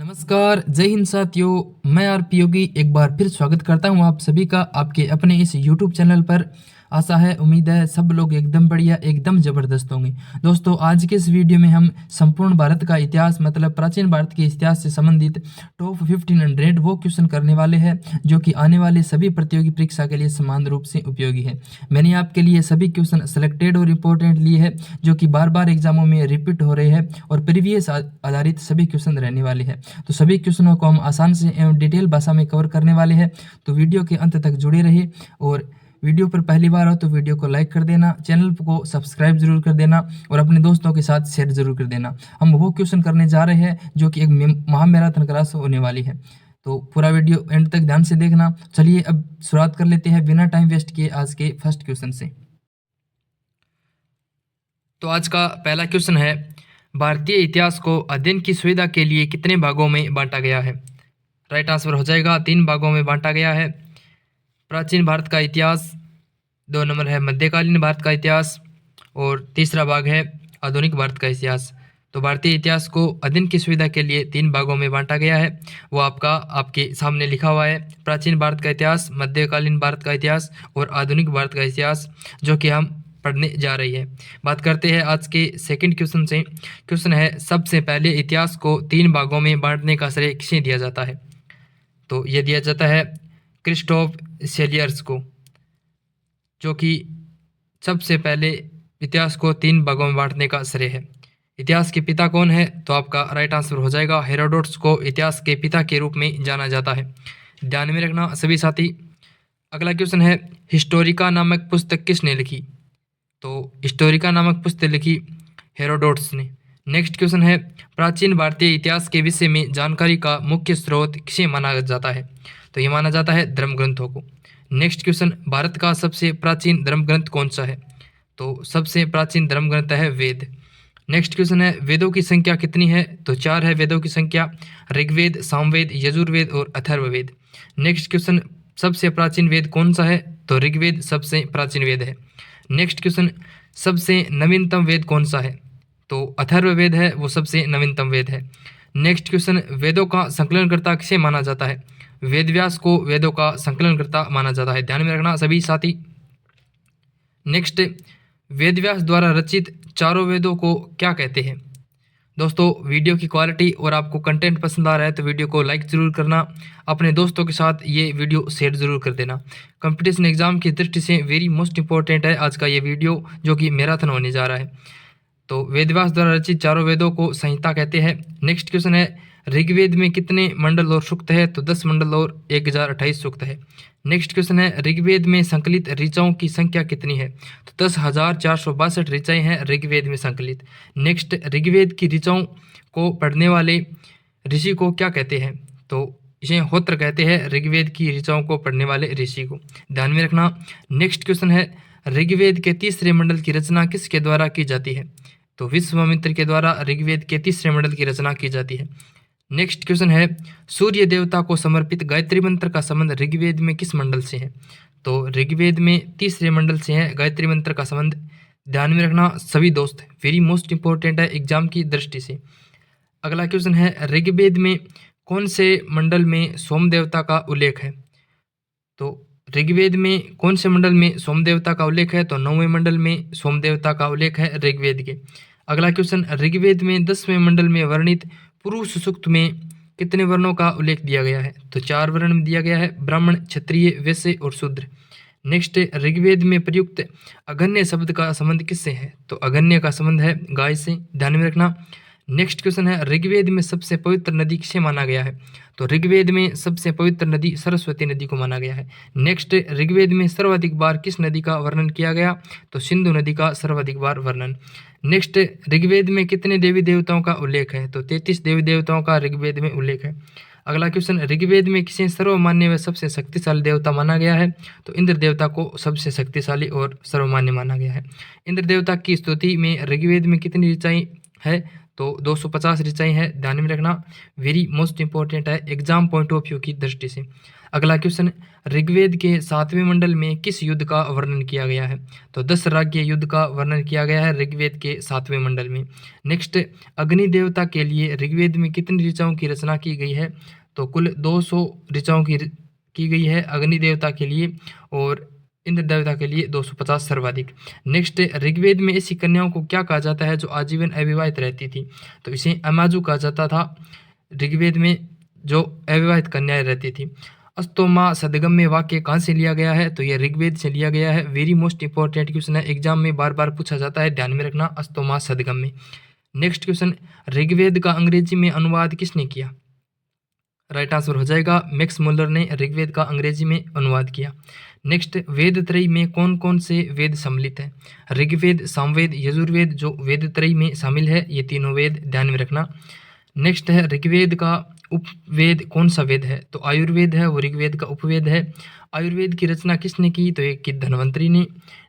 नमस्कार, जय हिंद साथियों। मैं आरपी योगी एक बार फिर स्वागत करता हूं आप सभी का आपके अपने इस यूट्यूब चैनल पर। आशा है, उम्मीद है सब लोग एकदम बढ़िया, एकदम ज़बरदस्त होंगे। दोस्तों, आज के इस वीडियो में हम संपूर्ण भारत का इतिहास मतलब प्राचीन भारत के इतिहास से संबंधित टॉप 1500 वो क्वेश्चन करने वाले हैं जो कि आने वाले सभी प्रतियोगी परीक्षा के लिए समान रूप से उपयोगी है। मैंने आपके लिए सभी क्वेश्चन सेलेक्टेड और इम्पोर्टेंट लिए हैं जो कि बार बार एग्जामों में रिपीट हो रहे हैं और प्रीवियस आधारित सभी क्वेश्चन रहने वाले हैं। तो सभी क्वेश्चनों को हम आसान से एवं डिटेल भाषा में कवर करने वाले हैं। तो वीडियो के अंत तक जुड़े रहिए और वीडियो पर पहली बार हो तो वीडियो को लाइक कर देना, चैनल को सब्सक्राइब जरूर कर देना और अपने दोस्तों के साथ शेयर जरूर कर देना। हम वो क्वेश्चन करने जा रहे हैं जो कि एक महामैराथन क्लास होने वाली है। तो पूरा वीडियो एंड तक ध्यान से देखना। चलिए अब शुरुआत कर लेते हैं बिना टाइम वेस्ट किए आज के फर्स्ट क्वेश्चन से। तो आज का पहला क्वेश्चन है, भारतीय इतिहास को अध्ययन की सुविधा के लिए कितने भागों में बांटा गया है? राइट आंसर हो जाएगा 3 भागों में बांटा गया है। प्राचीन भारत का इतिहास, 2 नंबर है मध्यकालीन भारत का इतिहास और तीसरा भाग है आधुनिक भारत का इतिहास। तो भारतीय इतिहास को अध्ययन की सुविधा के लिए 3 भागों में बांटा गया है। वो आपके सामने लिखा हुआ है, प्राचीन भारत का इतिहास, मध्यकालीन भारत का इतिहास और आधुनिक भारत का इतिहास, जो कि हम पढ़ने जा रही है। बात करते हैं आज के सेकंड क्वेश्चन से। क्वेश्चन है, सबसे पहले इतिहास को 3 भागों में बांटने का श्रेय किसे दिया जाता है? तो ये दिया जाता है क्रिस्टोफ सेलियर्स को, जो कि सबसे पहले इतिहास को 3 भागों में बांटने का श्रेय है। इतिहास के पिता कौन है? तो आपका राइट आंसर हो जाएगा हेरोडोटस को इतिहास के पिता के रूप में जाना जाता है। ध्यान में रखना सभी साथी। अगला क्वेश्चन है, हिस्टोरिका नामक पुस्तक किसने लिखी? तो हिस्टोरिका नामक पुस्तक लिखी हेरोडोटस ने। नेक्स्ट क्वेश्चन है, प्राचीन भारतीय इतिहास के विषय में जानकारी का मुख्य स्रोत किसे माना जाता है? तो ये माना जाता है धर्म ग्रंथों को। नेक्स्ट क्वेश्चन, भारत का सबसे प्राचीन धर्म ग्रंथ कौन सा है? तो सबसे प्राचीन धर्म ग्रंथ है वेद। नेक्स्ट क्वेश्चन है, वेदों की संख्या कितनी है? तो 4 है वेदों की संख्या, ऋग्वेद, सामवेद, यजुर्वेद और अथर्ववेद। नेक्स्ट क्वेश्चन, सबसे प्राचीन वेद कौन सा है? तो ऋग्वेद सबसे प्राचीन वेद है। नेक्स्ट क्वेश्चन, सबसे नवीनतम वेद कौन सा है? तो अथर्ववेद है, वो सबसे नवीनतम वेद है। नेक्स्ट क्वेश्चन, वेदों का संकलनकर्ता किसे माना जाता है? वेदव्यास को वेदों का संकलनकर्ता माना जाता है। ध्यान में रखना सभी साथी। नेक्स्ट, वेदव्यास द्वारा रचित चारों वेदों को क्या कहते हैं? दोस्तों, वीडियो की क्वालिटी और आपको कंटेंट पसंद आ रहा है तो वीडियो को लाइक ज़रूर करना, अपने दोस्तों के साथ ये वीडियो शेयर ज़रूर कर देना। कंपटीशन एग्जाम की दृष्टि से वेरी मोस्ट इंपॉर्टेंट है आज का ये वीडियो, जो कि मैराथन होने जा रहा है। तो वेदव्यास द्वारा रचित चारों वेदों को संहिता कहते हैं। नेक्स्ट क्वेश्चन है, ऋग्वेद में कितने मंडल और सूक्त है? तो 10 मंडल और 1028 सूक्त है। नेक्स्ट क्वेश्चन है, ऋग्वेद में संकलित ऋचाओं की संख्या कितनी है? तो 10,462 ऋचाएं हैं ऋग्वेद में संकलित। नेक्स्ट, ऋग्वेद की ऋचाओं को पढ़ने वाले ऋषि को क्या कहते हैं? तो इसे होत्र कहते हैं, ऋग्वेद की ऋचाओं को पढ़ने वाले ऋषि को। ध्यान में रखना। नेक्स्ट क्वेश्चन है, ऋग्वेद के तीसरे मंडल की रचना किसके द्वारा की जाती है? तो विश्वामित्र के द्वारा ऋग्वेद के तीसरे मंडल की रचना की जाती है। नेक्स्ट क्वेश्चन है, सूर्य देवता को समर्पित गायत्री मंत्र का संबंध ऋग्वेद में किस मंडल से है? तो ऋग्वेद में तीसरे मंडल से है गायत्री मंत्र का संबंध। ध्यान में रखना सभी दोस्त, वेरी मोस्ट इंपॉर्टेंट है एग्जाम की दृष्टि से। अगला क्वेश्चन है, ऋग्वेद में कौन से मंडल में सोम देवता का उल्लेख है? तो ऋग्वेद में कौन से मंडल में सोम देवता का उल्लेख है? तो 9वें मंडल में सोम देवता का उल्लेख है ऋग्वेद के। अगला क्वेश्चन, ऋग्वेद में 10वें मंडल में वर्णित पुरुष सूक्त में कितने वर्णों का उल्लेख दिया गया है? तो 4 वर्ण में दिया गया है, ब्राह्मण, क्षत्रिय, वैश्य और शूद्र। नेक्स्ट, ऋग्वेद में प्रयुक्त अगन्य शब्द का संबंध किससे है? तो अगन्य का संबंध है गाय से। ध्यान में रखना। नेक्स्ट क्वेश्चन है, ऋग्वेद में सबसे पवित्र नदी किसे माना गया है? तो ऋग्वेद में सबसे पवित्र नदी सरस्वती नदी को माना गया है। नेक्स्ट, ऋग्वेद में सर्वाधिक बार किस नदी का वर्णन किया गया? तो सिंधु नदी का सर्वाधिक बार वर्णन। नेक्स्ट, ऋग्वेद में कितने देवी देवताओं का उल्लेख है? तो 33 देवी देवताओं का ऋग्वेद में उल्लेख है। अगला क्वेश्चन, ऋग्वेद में किसे सर्वमान्य व सबसे शक्तिशाली देवता माना गया है? तो इंद्र देवता को सबसे शक्तिशाली और सर्वमान्य माना गया है। इंद्र देवता की स्तुति में ऋग्वेद में कितनी ऋचाएं है? तो 250 ऋचाएँ हैं, ध्यान में रखना, वेरी मोस्ट इंपॉर्टेंट है एग्जाम पॉइंट ऑफ व्यू की दृष्टि से। अगला क्वेश्चन, ऋग्वेद के 7वें मंडल में किस युद्ध का वर्णन किया गया है? तो दशराज्य युद्ध का वर्णन किया गया है ऋग्वेद के 7वें मंडल में। नेक्स्ट, अग्नि देवता के लिए ऋग्वेद में कितनी ऋचाओं की रचना की गई है? तो कुल 200 ऋचाओं की गई है अग्नि देवता के लिए, और इंद्र देवता के लिए 250 सर्वाधिक। नेक्स्ट, ऋग्वेद में ऐसी कन्याओं को क्या कहा जाता है जो आजीवन अविवाहित रहती थी? तो इसे अमाजु कहा जाता था ऋग्वेद में, जो अविवाहित कन्याएं रहती थी। अस्तोमा सदगम्य वाक्य कहाँ से लिया गया है? तो यह ऋग्वेद से लिया गया है। वेरी मोस्ट इंपॉर्टेंट क्वेश्चन है, एग्जाम में बार बार पूछा जाता है, ध्यान में रखना, अस्तोमा सदगम्य। नेक्स्ट क्वेश्चन, ऋग्वेद का अंग्रेजी में अनुवाद किसने किया? राइट आंसर हो जाएगा मैक्स मुलर ने ऋग्वेद का अंग्रेजी में अनुवाद किया। नेक्स्ट, वेद त्रयी में कौन कौन से वेद सम्मिलित हैं? ऋग्वेद, सामवेद, यजुर्वेद जो वेद त्रयी में शामिल है, ये तीनों वेद ध्यान में रखना। नेक्स्ट है, ऋग्वेद का उपवेद कौन सा वेद है? तो आयुर्वेद है, वो ऋग्वेद का उपवेद है। आयुर्वेद की रचना किसने की? तो एक की धन्वंतरी ने।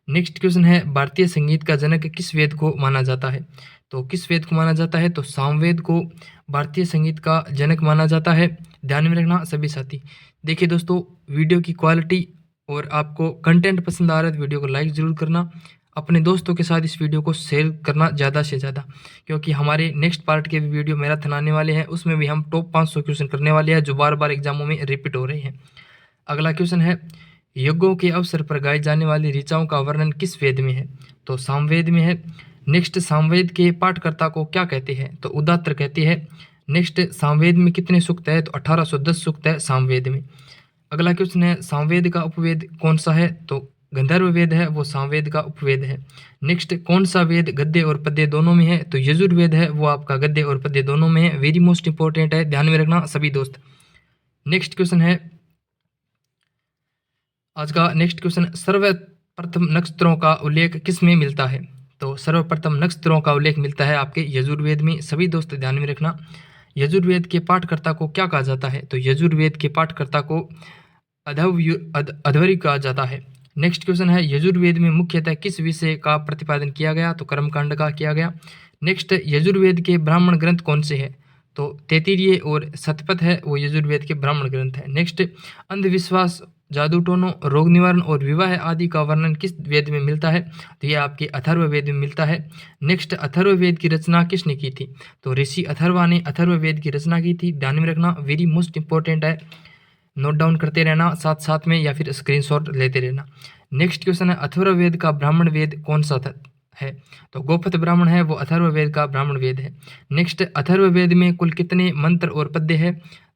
नेक्स्ट क्वेश्चन है, भारतीय संगीत का जनक किस वेद को माना जाता है? तो किस वेद को माना जाता है? तो सामवेद को भारतीय संगीत का जनक माना जाता है, ध्यान में रखना सभी साथी। देखिए दोस्तों, वीडियो की क्वालिटी और आपको कंटेंट पसंद आ रहा है तो वीडियो को लाइक ज़रूर करना, अपने दोस्तों के साथ इस वीडियो को शेयर करना ज़्यादा से ज़्यादा, क्योंकि हमारे नेक्स्ट पार्ट के भी वीडियो मैराथन आने वाले हैं, उसमें भी हम टॉप 500 क्वेश्चन करने वाले हैं जो बार बार एग्जामों में रिपीट हो रहे हैं। अगला क्वेश्चन है, यज्ञों के अवसर पर गाई जाने वाली ऋचाओं का वर्णन किस वेद में है? तो सामवेद में है। नेक्स्ट, सामवेद के पाठकर्ता को क्या कहते हैं? तो उदात्तर कहते हैं। नेक्स्ट, सामवेद में कितने सूक्त है? तो 1810 सूक्त है सामवेद में। अगला क्वेश्चन है, सामवेद का उपवेद कौन सा है? तो गंधर्व वेद है, वो सामवेद का उपवेद है। नेक्स्ट, कौन सा वेद गद्य और पद्य दोनों में है? तो यजुर्वेद है, वो आपका गद्य और पद्य दोनों में है। वेरी मोस्ट इंपॉर्टेंट है, ध्यान में रखना सभी दोस्त। नेक्स्ट क्वेश्चन है, आज का नेक्स्ट क्वेश्चन, सर्वप्रथम नक्षत्रों का उल्लेख किस में मिलता है? तो सर्वप्रथम नक्षत्रों का उल्लेख मिलता है आपके यजुर्वेद में, सभी दोस्त ध्यान में रखना। यजुर्वेद के पाठकर्ता को क्या कहा जाता है? तो यजुर्वेद के पाठकर्ता को अध्वर्यु कहा जाता है। नेक्स्ट क्वेश्चन है, यजुर्वेद में मुख्यतः किस विषय का प्रतिपादन किया गया? तो कर्मकांड का किया गया। नेक्स्ट, यजुर्वेद के ब्राह्मण ग्रंथ कौन से हैं? तो तैत्तिरीय और शतपथ है, वो यजुर्वेद के ब्राह्मण ग्रंथ है। नेक्स्ट, अंधविश्वास, जादू टोनों, रोग निवारण और विवाह आदि का वर्णन किस वेद में मिलता है? तो ये आपके अथर्ववेद में मिलता है। नेक्स्ट, अथर्ववेद की रचना किसने की थी? तो ऋषि अथर्वा ने अथर्ववेद की रचना की थी, ध्यान में रखना, वेरी मोस्ट इंपॉर्टेंट है, नोट डाउन करते रहना साथ साथ में या फिर स्क्रीनशॉट लेते रहना। नेक्स्ट क्वेश्चन है, अथर्ववेद का ब्राह्मण वेद कौन सा है? तो गोपथ ब्राह्मण है, वो अथर्ववेद का ब्राह्मण वेद है। नेक्स्ट, अथर्ववेद में कुल कितने मंत्र और पद्य है?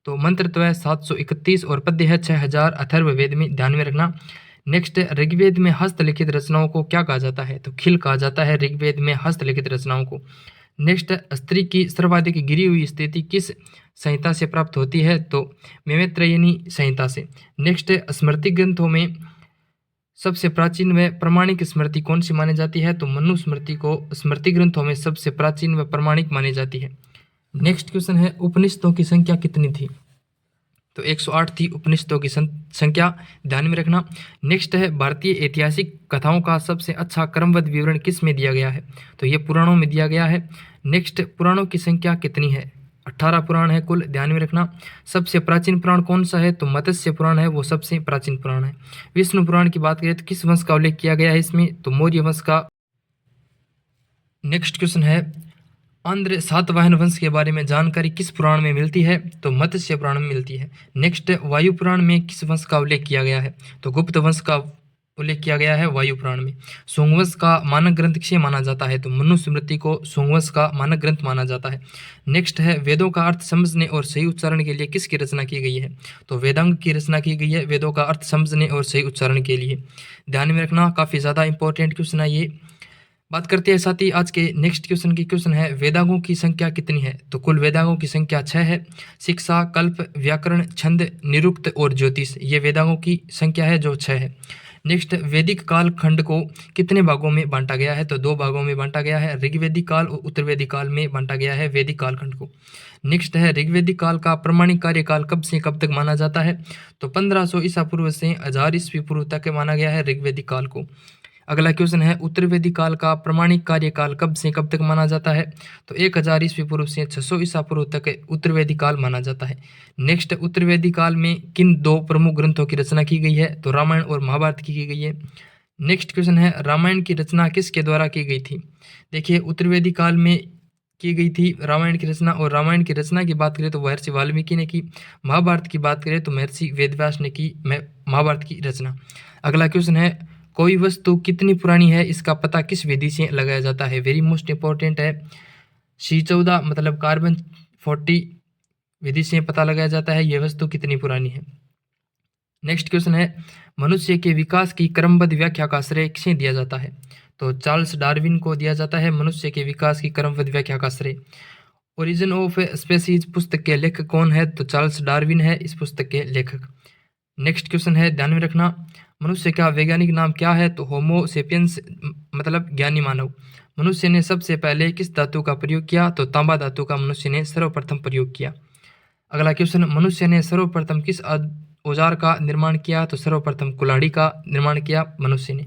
तो मंत्र तो है 731 और पद्य है 6000 अथर्ववेद में, ध्यान में रखना। नेक्स्ट, ऋग्वेद में हस्तलिखित रचनाओं को क्या कहा जाता है? तो खिल कहा जाता है ऋग्वेद में हस्तलिखित रचनाओं को। नेक्स्ट, स्त्री की सर्वाधिक गिरी हुई स्थिति किस संहिता से प्राप्त होती है? तो मैत्रेयनी संहिता से। नेक्स्ट, स्मृति ग्रंथों में सबसे प्राचीन व प्रमाणिक स्मृति कौन सी मानी जाती है? तो मनुस्मृति को स्मृति ग्रंथों में सबसे प्राचीन व प्रमाणिक मानी जाती है। नेक्स्ट क्वेश्चन है, उपनिषदों की संख्या कितनी थी? तो 108 थी उपनिषदों की संख्या, ध्यान में रखना। नेक्स्ट है, भारतीय ऐतिहासिक कथाओं का सबसे अच्छा क्रमबद्ध विवरण किस में दिया गया है? तो ये पुराणों में दिया गया है। नेक्स्ट, पुराणों की संख्या कितनी है? 18 पुराण है कुल, ध्यान में रखना। सबसे प्राचीन पुराण कौन सा है? तो मत्स्य पुराण है, वो सबसे प्राचीन पुराण है। विष्णु पुराण की बात करें तो किस वंश का उल्लेख किया गया है इसमें? तो मौर्य वंश का। नेक्स्ट क्वेश्चन है, आंध्र सातवाहन वंश के बारे में जानकारी किस पुराण में मिलती है? तो मत्स्य पुराण में मिलती है। नेक्स्ट, वायु पुराण में किस वंश का उल्लेख किया गया है? तो गुप्त वंश का उल्लेख किया गया है वायु पुराण में। सोंगवंश का मानक ग्रंथ किसे माना जाता है? तो मनुस्मृति को सोंगवंश का मानक ग्रंथ माना जाता है। नेक्स्ट है, वेदों का अर्थ समझने और सही उच्चारण के लिए किसकी रचना की गई है? तो वेदांग की रचना की गई है वेदों का अर्थ समझने और सही उच्चारण के लिए, ध्यान में रखना, काफ़ी ज़्यादा इंपॉर्टेंट क्वेश्चन है ये। बात करते हैं साथ ही आज के नेक्स्ट क्वेश्चन की। क्वेश्चन है, वेदांगों की संख्या कितनी है? तो कुल वेदांगों की संख्या 6 है। शिक्षा, कल्प, व्याकरण, छंद, निरुक्त और ज्योतिष, ये वेदांगों की संख्या है जो 6 है। नेक्स्ट, वैदिक काल खंड को कितने भागों में बांटा गया है? तो 2 भागों में बांटा गया है, ऋग्वेदिक काल और उत्तरवेदिक काल में बांटा गया है वैदिक कालखंड को। नेक्स्ट है, ऋग्वेदिक काल का प्रमाणिक कार्यकाल कब से कब तक माना जाता है? तो 1500 ईसा पूर्व से 1000 ईस्वी पूर्व तक माना गया है ऋग्वेदिक काल को। अगला क्वेश्चन है उत्तर वैदिक काल का प्रमाणिक कार्यकाल कब से कब तक माना जाता है? तो 1000 ईस्वी पूर्व से 600 ईसा पूर्व तक उत्तर वैदिक काल माना जाता है। नेक्स्ट, उत्तर वैदिक काल में किन दो प्रमुख ग्रंथों की रचना की गई है? तो रामायण और महाभारत की गई है। नेक्स्ट क्वेश्चन है रामायण की रचना किसके द्वारा की गई थी? देखिए, उत्तर वैदिक काल में की गई थी रामायण की रचना, और रामायण की रचना की बात करें तो महर्षि वाल्मीकि ने की। महाभारत की बात करें तो महर्षि वेदव्यास ने की महाभारत की रचना। अगला क्वेश्चन है कोई वस्तु कितनी पुरानी है इसका पता किस विधि से लगाया जाता है? वेरी मोस्ट इंपॉर्टेंट है। C14 मतलब कार्बन 40 विधि से पता लगाया जाता है यह वस्तु कितनी पुरानी है। नेक्स्ट क्वेश्चन है मनुष्य के विकास की क्रमबद्ध व्याख्या का श्रेय किसे दिया जाता है? तो चार्ल्स डार्विन को दिया जाता है मनुष्य के विकास की क्रमबद्ध व्याख्या का श्रेय। ओरिजिन ऑफ स्पेसीज पुस्तक के लेखक कौन है? तो चार्ल्स डार्विन है इस पुस्तक के लेखक। नेक्स्ट क्वेश्चन है ध्यान में रखना, मनुष्य का वैज्ञानिक नाम क्या है? तो होमो सेपियंस मतलब ज्ञानी मानव। मनुष्य ने सबसे पहले किस धातु का प्रयोग किया? तो तांबा धातु का मनुष्य ने सर्वप्रथम प्रयोग किया। अगला क्वेश्चन, मनुष्य ने सर्वप्रथम किस औजार का निर्माण किया? तो सर्वप्रथम कुल्हाड़ी का निर्माण किया मनुष्य ने।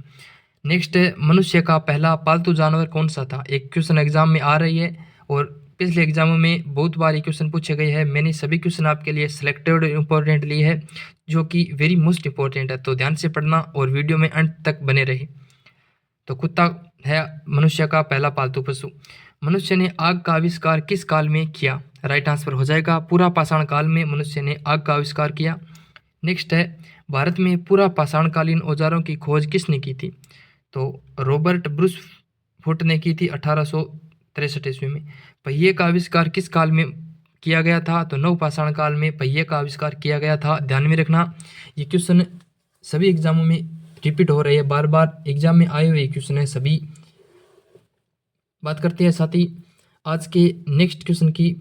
नेक्स्ट, मनुष्य का पहला पालतू जानवर कौन सा था? एक क्वेश्चन एग्जाम में आ रही है और पिछले एग्जामों में बहुत बार ये क्वेश्चन पूछे गए हैं। मैंने सभी क्वेश्चन आपके लिए सिलेक्टेड इंपॉर्टेंट लिए है जो कि वेरी मोस्ट इंपॉर्टेंट है, तो ध्यान से पढ़ना और वीडियो में अंत तक बने रहे। तो कुत्ता है मनुष्य का पहला पालतू पशु। मनुष्य ने आग का आविष्कार किस काल में किया? राइट आंसर हो जाएगा पूरा पाषाण काल में मनुष्य ने आग का आविष्कार किया। नेक्स्ट है भारत में पूरा पाषाणकालीन औजारों की खोज किसने की थी? तो रॉबर्ट ब्रूस फुट ने की थी 1863 ईस्वी में। पहिए का आविष्कार किस काल में किया गया था? तो नवपाषाण काल में पहिए का आविष्कार किया गया था। ध्यान में रखना ये क्वेश्चन सभी एग्जामों में रिपीट हो रही है, बार बार एग्जाम में आए हुए क्वेश्चन है सभी। बात करते हैं साथ ही आज के नेक्स्ट क्वेश्चन की।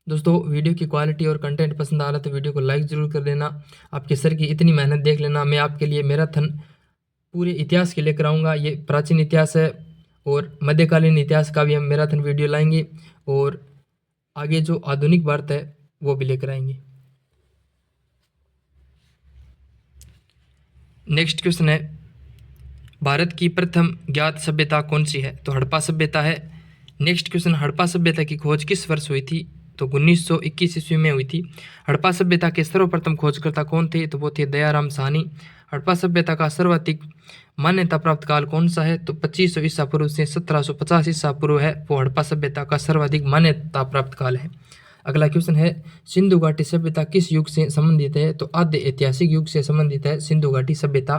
दोस्तों वीडियो की क्वालिटी और कंटेंट पसंद आ रहा तो वीडियो को लाइक ज़रूर कर लेना। आपके सर की इतनी मेहनत देख लेना। मैं आपके लिए मैराथन पूरे इतिहास के लेकर आऊँगा। ये प्राचीन इतिहास है और मध्यकालीन इतिहास का भी हम मैराथन वीडियो लाएंगे और आगे जो आधुनिक भारत है वो भी लेकर आएंगे। नेक्स्ट क्वेश्चन है भारत की प्रथम ज्ञात सभ्यता कौन सी है? तो हड़प्पा सभ्यता है। नेक्स्ट क्वेश्चन, हड़प्पा सभ्यता की खोज किस वर्ष हुई थी? तो 1921 ईस्वी में हुई थी। हड़प्पा सभ्यता के सर्वप्रथम खोजकर्ता कौन थे? तो वो थे दयाराम साहनी। हड़प्पा सभ्यता का सर्वाधिक मान्यता प्राप्त काल कौन सा है? तो 2500 ईसा पूर्व से 1750 ईसा पूर्व है वो हड़प्पा सभ्यता का सर्वाधिक मान्यता प्राप्त काल है। अगला क्वेश्चन है सिंधु घाटी सभ्यता किस युग से संबंधित है? तो आद्य ऐतिहासिक युग से संबंधित है सिंधु घाटी सभ्यता।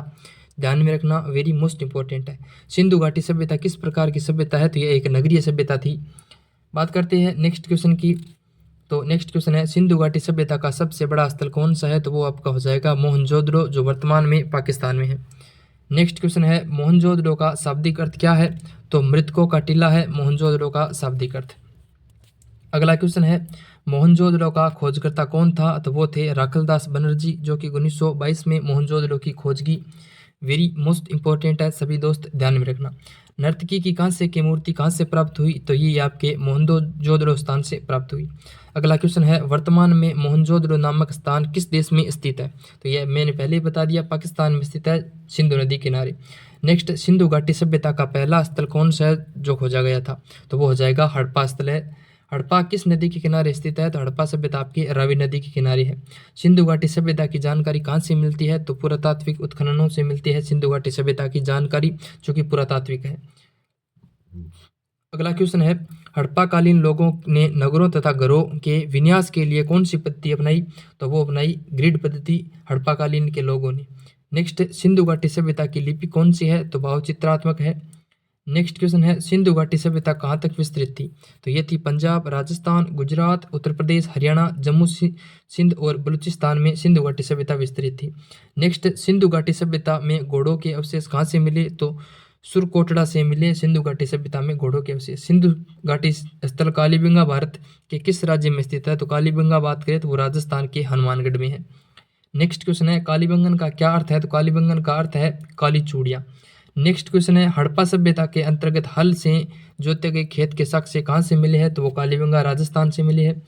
ध्यान में रखना वेरी मोस्ट इंपॉर्टेंट है। सिंधु घाटी सभ्यता किस प्रकार की सभ्यता है? तो यह एक नगरीय सभ्यता थी। बात करते हैं नेक्स्ट क्वेश्चन की। तो नेक्स्ट क्वेश्चन है सिंधु घाटी सभ्यता का सबसे बड़ा स्थल कौन सा है? तो वो आपका हो जाएगा मोहनजोदड़ो जो वर्तमान में पाकिस्तान में है। नेक्स्ट क्वेश्चन है मोहनजोदड़ो का शाब्दिक अर्थ क्या है? तो मृतकों का टीला है मोहनजोदड़ो का शाब्दिक अर्थ। अगला क्वेश्चन है मोहनजोदड़ो का खोजकर्ता कौन था? तो वो थे राखलदास बनर्जी जो कि 1922 में मोहनजोदड़ो की खोज की। वेरी मोस्ट इंपॉर्टेंट है सभी दोस्त ध्यान में रखना। नर्तकी की कांस्य की मूर्ति कहाँ से प्राप्त हुई? तो ये आपके मोहनजोदड़ो स्थान से प्राप्त हुई। अगला क्वेश्चन है वर्तमान में मोहनजोदड़ो नामक स्थान किस देश में स्थित है? तो यह मैंने पहले ही बता दिया पाकिस्तान में स्थित है सिंधु नदी किनारे। नेक्स्ट, सिंधु घाटी सभ्यता का पहला स्थल कौन सा है जो खोजा गया था? तो वो हो जाएगा हड़प्पा स्थल है। हड़प्पा किस नदी के किनारे स्थित है? तो हड़प्पा सभ्यता आपकी रावी नदी के किनारे है। सिंधु घाटी सभ्यता की जानकारी कहाँ से मिलती है? तो पुरातात्विक उत्खननों से मिलती है सिंधु घाटी सभ्यता की जानकारी जो कि पुरातात्विक है। अगला क्वेश्चन है हड़प्पाकालीन लोगों ने नगरों तथा घरों के विन्यास के लिए कौन सी पद्धति अपनाई? तो वो अपनाई ग्रिड पद्धति हड़प्पाकालीन के लोगों ने। नेक्स्ट, सिंधु घाटी सभ्यता की लिपि कौन सी है? तो भावचित्रात्मक है। नेक्स्ट क्वेश्चन है सिंधु घाटी सभ्यता कहाँ तक विस्तृत थी? तो ये थी पंजाब, राजस्थान, गुजरात, उत्तर प्रदेश, हरियाणा, जम्मू सिंध और बलूचिस्तान में सिंधु घाटी सभ्यता विस्तृत थी। नेक्स्ट, सिंधु घाटी सभ्यता में घोड़ों के अवशेष कहाँ से मिले? तो सुरकोटड़ा से मिले सिंधु घाटी सभ्यता में घोड़ों के अवशेष। सिंधु घाटी स्थल कालीबंगा भारत के किस राज्य में स्थित है? तो कालीबंगा बात करें तो वो राजस्थान के हनुमानगढ़ में है। नेक्स्ट क्वेश्चन है कालीबंगन का क्या अर्थ है? तो कालीबंगन का अर्थ है काली चूड़ियाँ। नेक्स्ट क्वेश्चन है हड़प्पा सभ्यता के अंतर्गत हल से जोते गए खेत के साक्ष्य कहाँ से मिले हैं? तो वो कालीबंगा राजस्थान से मिले हैं।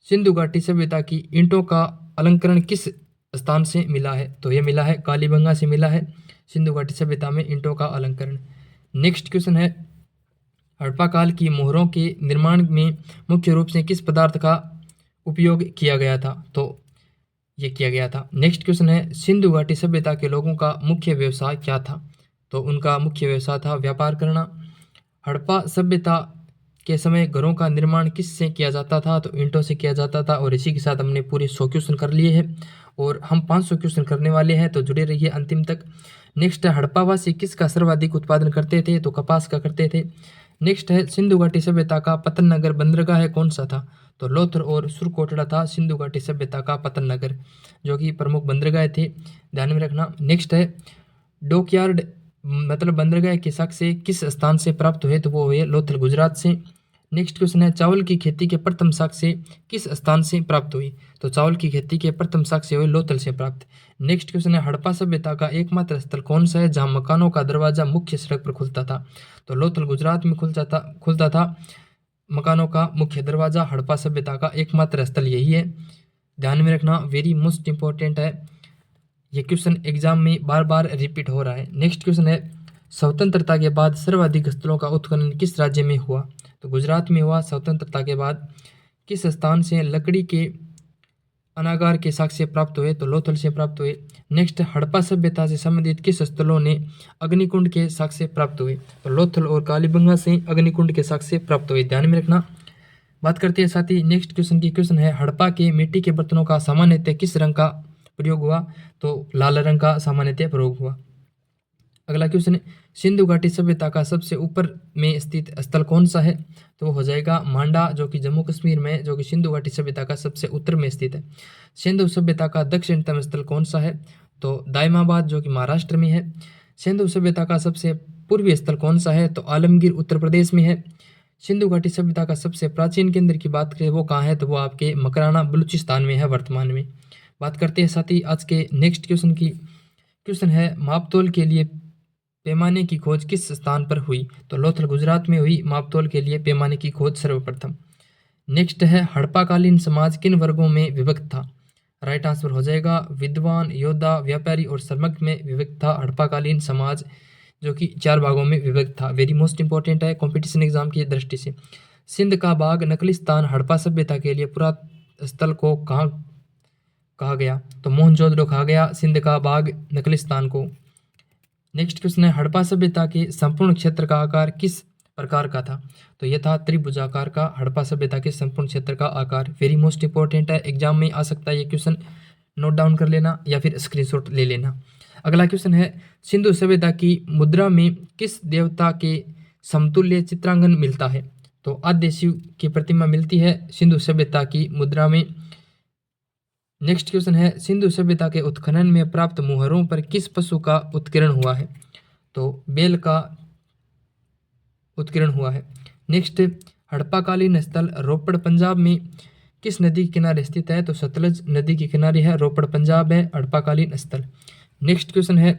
सिंधु घाटी सभ्यता की ईंटों का अलंकरण किस स्थान से मिला है? तो ये मिला है कालीबंगा से मिला है। सिंधु घाटी सभ्यता में ईंटों का अलंकरण। नेक्स्ट क्वेश्चन है हड़प्पा काल की मोहरों के निर्माण में मुख्य रूप से किस पदार्थ का उपयोग किया गया था? तो ये किया गया था। नेक्स्ट क्वेश्चन है सिंधु घाटी सभ्यता के लोगों का मुख्य व्यवसाय क्या था? तो उनका मुख्य व्यवसाय था व्यापार करना। हड़प्पा सभ्यता के समय घरों का निर्माण किससे किया जाता था? तो ईंटों से किया जाता था। और इसी के साथ हमने पूरे 100 क्वेश्चन कर लिए हैं और हम 500 क्वेश्चन करने वाले हैं, तो जुड़े रहिए अंतिम तक। नेक्स्ट है हड़प्पावासी किसका सर्वाधिक उत्पादन करते थे? तो कपास का करते थे। नेक्स्ट है सिंधु घाटी सभ्यता का पतन नगर बंदरगाह कौन सा था? तो लोथल और सुरकोटड़ा था सिंधु घाटी सभ्यता का पतन नगर, जो कि प्रमुख बंदरगाह थे, ध्यान में रखना। नेक्स्ट है डॉकयार्ड मतलब बंदरगाह के साक्ष्य किस स्थान से प्राप्त हुए? तो वो हुए लोथल गुजरात से। नेक्स्ट क्वेश्चन है चावल की खेती के प्रथम साक्ष्य किस स्थान से प्राप्त हुई? तो चावल की खेती के प्रथम साक्ष्य हुए लोथल से प्राप्त। नेक्स्ट क्वेश्चन है हड़प्पा सभ्यता का एकमात्र स्थल कौन सा है जहां मकानों का दरवाजा मुख्य सड़क पर खुलता था? तो लोथल गुजरात में खुलता था मकानों का मुख्य दरवाजा। हड़प्पा सभ्यता का एकमात्र स्थल यही है, ध्यान में रखना, वेरी मोस्ट इंपॉर्टेंट है। ये क्वेश्चन एग्जाम में बार बार रिपीट हो रहा है। नेक्स्ट क्वेश्चन है स्वतंत्रता के बाद सर्वाधिक स्थलों का उत्खनन किस राज्य में हुआ? तो गुजरात में हुआ। स्वतंत्रता के बाद किस स्थान से लकड़ी के अनागार के साक्ष्य प्राप्त हुए? तो लोथल से प्राप्त हुए। नेक्स्ट हड़प्पा सभ्यता से संबंधित किस स्थलों ने अग्निकुंड के साक्ष्य प्राप्त हुए? तो लोथल और कालीबंगा से अग्निकुंड के साक्ष्य प्राप्त हुए, ध्यान में रखना। बात करते हैं साथ ही नेक्स्ट क्वेश्चन की। क्वेश्चन है हड़प्पा के मिट्टी के बर्तनों का सामान्यतः किस रंग का प्रयोग हुआ? तो लाल रंग का सामान्यतः प्रयोग हुआ। अगला क्वेश्चन है सिंधु घाटी सभ्यता का सबसे ऊपर में स्थित स्थल कौन सा है? तो वो हो जाएगा मांडा, जो कि जम्मू कश्मीर में, जो कि सिंधु घाटी सभ्यता का सबसे उत्तर में स्थित है। सिंधु सभ्यता का दक्षिणतम स्थल कौन सा है? तो दायमाबाद, जो कि महाराष्ट्र में है। सिंधु सभ्यता का सबसे पूर्वी स्थल कौन सा है? तो आलमगीर उत्तर प्रदेश में है। सिंधु घाटी सभ्यता का सबसे प्राचीन केंद्र की बात करें वो कहाँ है? तो वो आपके मकराना बलूचिस्तान में है वर्तमान में। बात करते हैं साथ ही आज के नेक्स्ट क्वेश्चन की। क्वेश्चन है मापतोल के लिए पैमाने की खोज किस स्थान पर हुई? तो लोथल गुजरात में हुई मापतोल के लिए पैमाने की खोज सर्वप्रथम। नेक्स्ट है हड़प्पाकालीन समाज किन वर्गों में विभक्त था? राइट आंसर हो जाएगा विद्वान, योद्धा, व्यापारी और श्रमिक में विभक्त था हड़प्पाकालीन समाज, जो कि 4 भागों में विभक्त था। वेरी मोस्ट इंपॉर्टेंट है कंपटीशन एग्जाम की दृष्टि से। सिंध का बाग नकलिस्तान हड़प्पा सभ्यता के लिए पुरास्थल को कहाँ कहा गया? तो मोहनजोदड़ो कहा गया सिंध का बाग नकलिस्तान को। नेक्स्ट क्वेश्चन है हड़प्पा सभ्यता के संपूर्ण क्षेत्र का आकार किस प्रकार का था? तो यह था त्रिभुजाकार का हड़प्पा सभ्यता के संपूर्ण क्षेत्र का आकार। वेरी मोस्ट इंपॉर्टेंट है, एग्जाम में आ सकता है ये क्वेश्चन, नोट डाउन कर लेना या फिर स्क्रीनशॉट ले लेना। अगला क्वेश्चन है सिंधु सभ्यता की मुद्रा में किस देवता के समतुल्य चित्रांकन मिलता है? तो आद्य शिव की प्रतिमा मिलती है सिंधु सभ्यता की मुद्रा में। नेक्स्ट क्वेश्चन है सिंधु सभ्यता के उत्खनन में प्राप्त मुहरों पर किस पशु का उत्कीर्ण हुआ है? तो बैल का उत्कीर्ण हुआ है। नेक्स्ट हड़प्पाकालीन स्थल रोपड़ पंजाब में किस नदी के किनारे स्थित है? तो सतलज नदी के किनारे है, रोपड़ पंजाब है हड़प्पाकालीन स्थल। नेक्स्ट क्वेश्चन है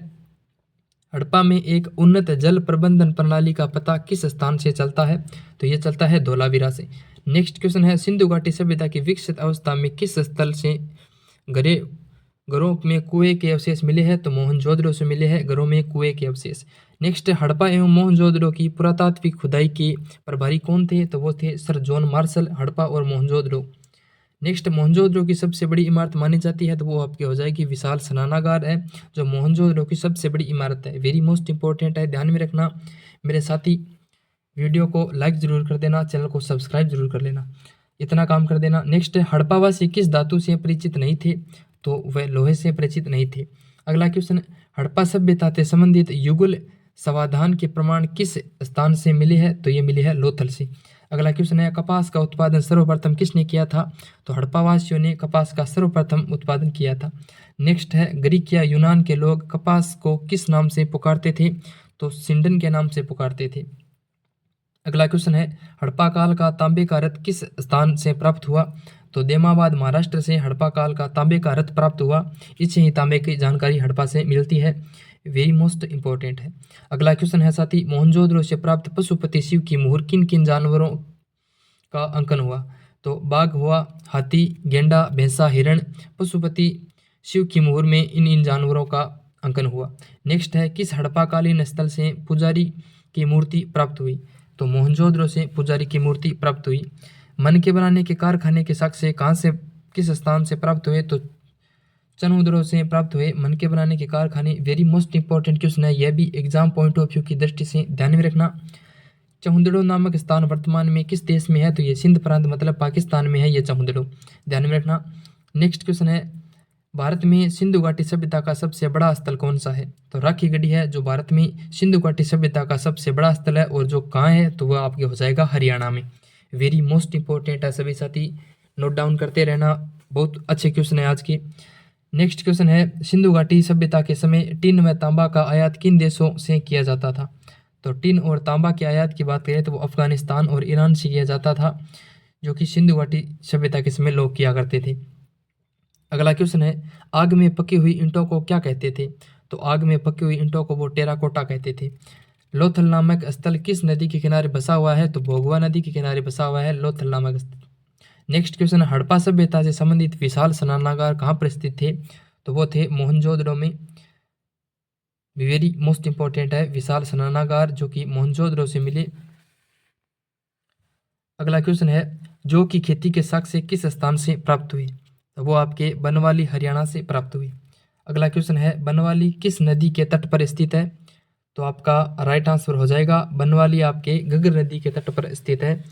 हड़प्पा में एक उन्नत जल प्रबंधन प्रणाली का पता किस स्थान से चलता है? तो ये चलता है धौलावीरा से। नेक्स्ट क्वेश्चन है सिंधु घाटी सभ्यता की विकसित अवस्था में किस स्थल से घरों में कुएं के अवशेष मिले हैं? तो मोहनजोदड़ो से मिले हैं घरों में कुएं के अवशेष। नेक्स्ट हड़प्पा एवं मोहनजोदड़ो की पुरातात्विक खुदाई के प्रभारी कौन थे? तो वो थे सर जॉन मार्शल, हड़प्पा और मोहनजोदड़ो। नेक्स्ट मोहनजोदड़ो की सबसे बड़ी इमारत मानी जाती है तो वो आपकी हो जाएगी विशाल स्नानागार है, जो मोहनजोदड़ो की सबसे बड़ी इमारत है। वेरी मोस्ट इंपॉर्टेंट है, ध्यान में रखना। मेरे साथी वीडियो को लाइक जरूर कर देना, चैनल को सब्सक्राइब जरूर कर लेना, इतना काम कर देना। नेक्स्ट हड़प्पावासी किस धातु से परिचित नहीं थे? तो वह लोहे से परिचित नहीं थे। अगला क्वेश्चन हड़प्पा सभ्यता से संबंधित युगल समाधान के प्रमाण किस स्थान से मिले हैं? तो ये मिले हैं लोथल से। अगला क्वेश्चन है कपास का उत्पादन सर्वप्रथम किसने किया था? तो हड़प्पावासियों ने कपास का सर्वप्रथम उत्पादन किया था। नेक्स्ट है ग्रीक या यूनान के लोग कपास को किस नाम से पुकारते थे? तो सिंडन के नाम से पुकारते थे। अगला क्वेश्चन है हड़प्पा काल का तांबे का रथ किस स्थान से प्राप्त हुआ? तो देमाबाद महाराष्ट्र से हड़प्पा काल का तांबे का रथ प्राप्त हुआ। इससे ही तांबे की जानकारी हड़प्पा से मिलती है। वेरी मोस्ट इंपॉर्टेंट है। अगला क्वेश्चन है साथी मोहनजोदड़ो से प्राप्त पशुपति शिव की मुहर किन किन जानवरों का अंकन हुआ? तो बाघ हुआ, हाथी, गेंडा, भैंसा, हिरण। पशुपति शिव की मुहर में इन जानवरों का अंकन हुआ। नेक्स्ट है किस हड़प्पाकालीन स्थल से पुजारी की मूर्ति प्राप्त हुई? तो मोहनजोदड़ो से पुजारी की मूर्ति प्राप्त हुई। मन के बनाने के कारखाने के साक्ष्य कहाँ से, किस स्थान से प्राप्त हुए? तो चनहुदड़ो से प्राप्त हुए मन के बनाने के कारखाने। वेरी मोस्ट इंपॉर्टेंट क्वेश्चन है, यह भी एग्जाम पॉइंट ऑफ व्यू की दृष्टि से ध्यान में रखना। चहुंदड़ो नामक स्थान वर्तमान में किस देश में है? तो ये सिंध प्रांत मतलब पाकिस्तान में है ये चहुंदड़ो, ध्यान में रखना। नेक्स्ट क्वेश्चन है भारत में सिंधु घाटी सभ्यता का सबसे बड़ा स्थल कौन सा है? तो राखी गढ़ी है जो भारत में सिंधु घाटी सभ्यता का सबसे बड़ा स्थल है, और जो कहाँ है तो वह आपके हो जाएगा हरियाणा में। वेरी मोस्ट इंपॉर्टेंट है सभी साथी, नोट डाउन करते रहना, बहुत अच्छे क्वेश्चन है आज के। नेक्स्ट क्वेश्चन है सिंधु घाटी सभ्यता के समय टिन व तांबा का आयात किन देशों से किया जाता था? तो टिन और तांबा के आयात की बात करें तो वो अफगानिस्तान और ईरान से किया जाता था, जो कि सिंधु घाटी सभ्यता के समय लोग किया करते थे। अगला क्वेश्चन है आग में पकी हुई ईंटों को क्या कहते थे? तो आग में पकी हुई ईंटों को वो टेराकोटा कहते थे। लोथल नामक स्थल किस नदी के किनारे बसा हुआ है? तो भोगवा नदी के किनारे बसा हुआ है लोथल नामक स्थल। नेक्स्ट क्वेश्चन है हड़प्पा सभ्यता से संबंधित विशाल स्नानागार कहाँ पर स्थित थे? तो वो थे मोहनजोदड़ो में। वेरी मोस्ट इंपॉर्टेंट है विशाल स्नानागार जो कि मोहनजोदड़ो से मिले। अगला क्वेश्चन है जौ की खेती के साक्ष्य किस स्थान से प्राप्त हुए? तो वो आपके बनवाली हरियाणा से प्राप्त हुई। अगला क्वेश्चन है बनवाली किस नदी के तट पर स्थित है? तो आपका राइट आंसर हो जाएगा बनवाली आपके घग्गर नदी के तट पर स्थित है।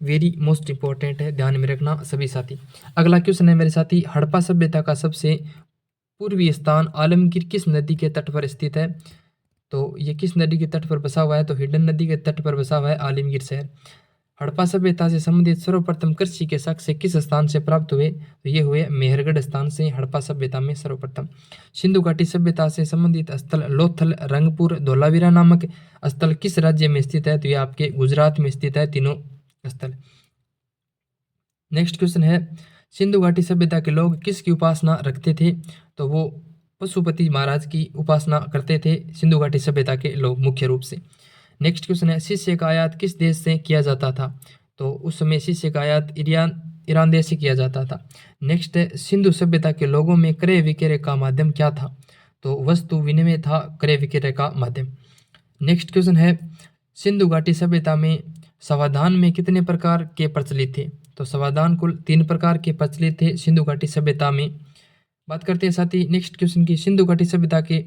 वेरी मोस्ट इंपॉर्टेंट है, ध्यान में रखना सभी साथी। अगला क्वेश्चन है मेरे साथी हड़प्पा सभ्यता का सबसे पूर्वी स्थान आलमगीर किस नदी के तट पर स्थित है? तो ये किस नदी के तट पर बसा हुआ है? तो हिडन नदी के तट पर बसा हुआ है आलमगीर शहर। हड़प्पा सभ्यता से संबंधित सर्वप्रथम कृषि के साक्ष्य किस स्थान से प्राप्त हुए? तो ये हुए मेहरगढ़ स्थान से हड़प्पा सभ्यता में सर्वप्रथम। सिंधु घाटी सभ्यता से संबंधित स्थल लोथल, रंगपुर, धोलावीरा नामक स्थल किस राज्य में स्थित है? तो ये आपके गुजरात में स्थित है तीनों स्थल। नेक्स्ट क्वेश्चन है सिंधु घाटी सभ्यता के लोग किसकी उपासना रखते थे? तो वो पशुपति महाराज की उपासना करते थे सिंधु घाटी सभ्यता के लोग मुख्य रूप से। नेक्स्ट क्वेश्चन है शिष्य का आयात किस देश से किया जाता था? तो उस समय शिष्य का आयात ईरान देश से किया जाता था। नेक्स्ट है सिंधु सभ्यता के लोगों में क्रय विक्रय का माध्यम क्या था? तो वस्तु विनिमय था क्रय विक्रय का माध्यम। नेक्स्ट क्वेश्चन है सिंधु घाटी सभ्यता में समाधान में कितने प्रकार के प्रचलित थे? तो समाधान कुल 3 प्रकार के प्रचलित थे सिंधु घाटी सभ्यता में। बात करते हैं साथ ही नेक्स्ट क्वेश्चन की सिंधु घाटी सभ्यता के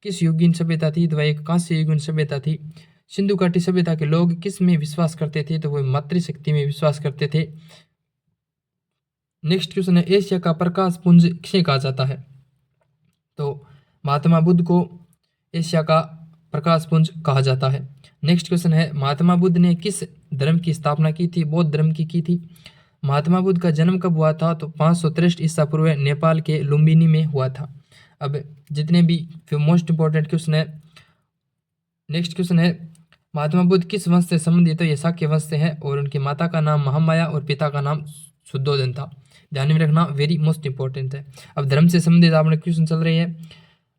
किस युगीन सभ्यता थी? तो वह एक कांस्य युगीन सभ्यता थी। सिंधु घाटी सभ्यता के लोग किस में विश्वास करते थे? तो वह मातृशक्ति में विश्वास करते थे। नेक्स्ट क्वेश्चन है एशिया का प्रकाश पुंज किसे कहा जाता है? तो महात्मा बुद्ध को एशिया का प्रकाश पुंज कहा जाता है। नेक्स्ट क्वेश्चन है महात्मा बुद्ध ने किस धर्म की स्थापना की थी? बौद्ध धर्म की थी। महात्मा बुद्ध का जन्म कब हुआ था? तो 563 ईसा पूर्व नेपाल के लुम्बिनी में हुआ था। अब जितने भी मोस्ट इंपॉर्टेंट क्वेश्चन है, नेक्स्ट क्वेश्चन है महात्मा बुद्ध किस वंश से संबंधित है? ये शाक्य वंश से है और उनकी माता का नाम महामाया और पिता का नाम शुद्धोधन था, ध्यान में रखना, वेरी मोस्ट इंपॉर्टेंट है। अब धर्म से संबंधित आपने क्वेश्चन चल रही है।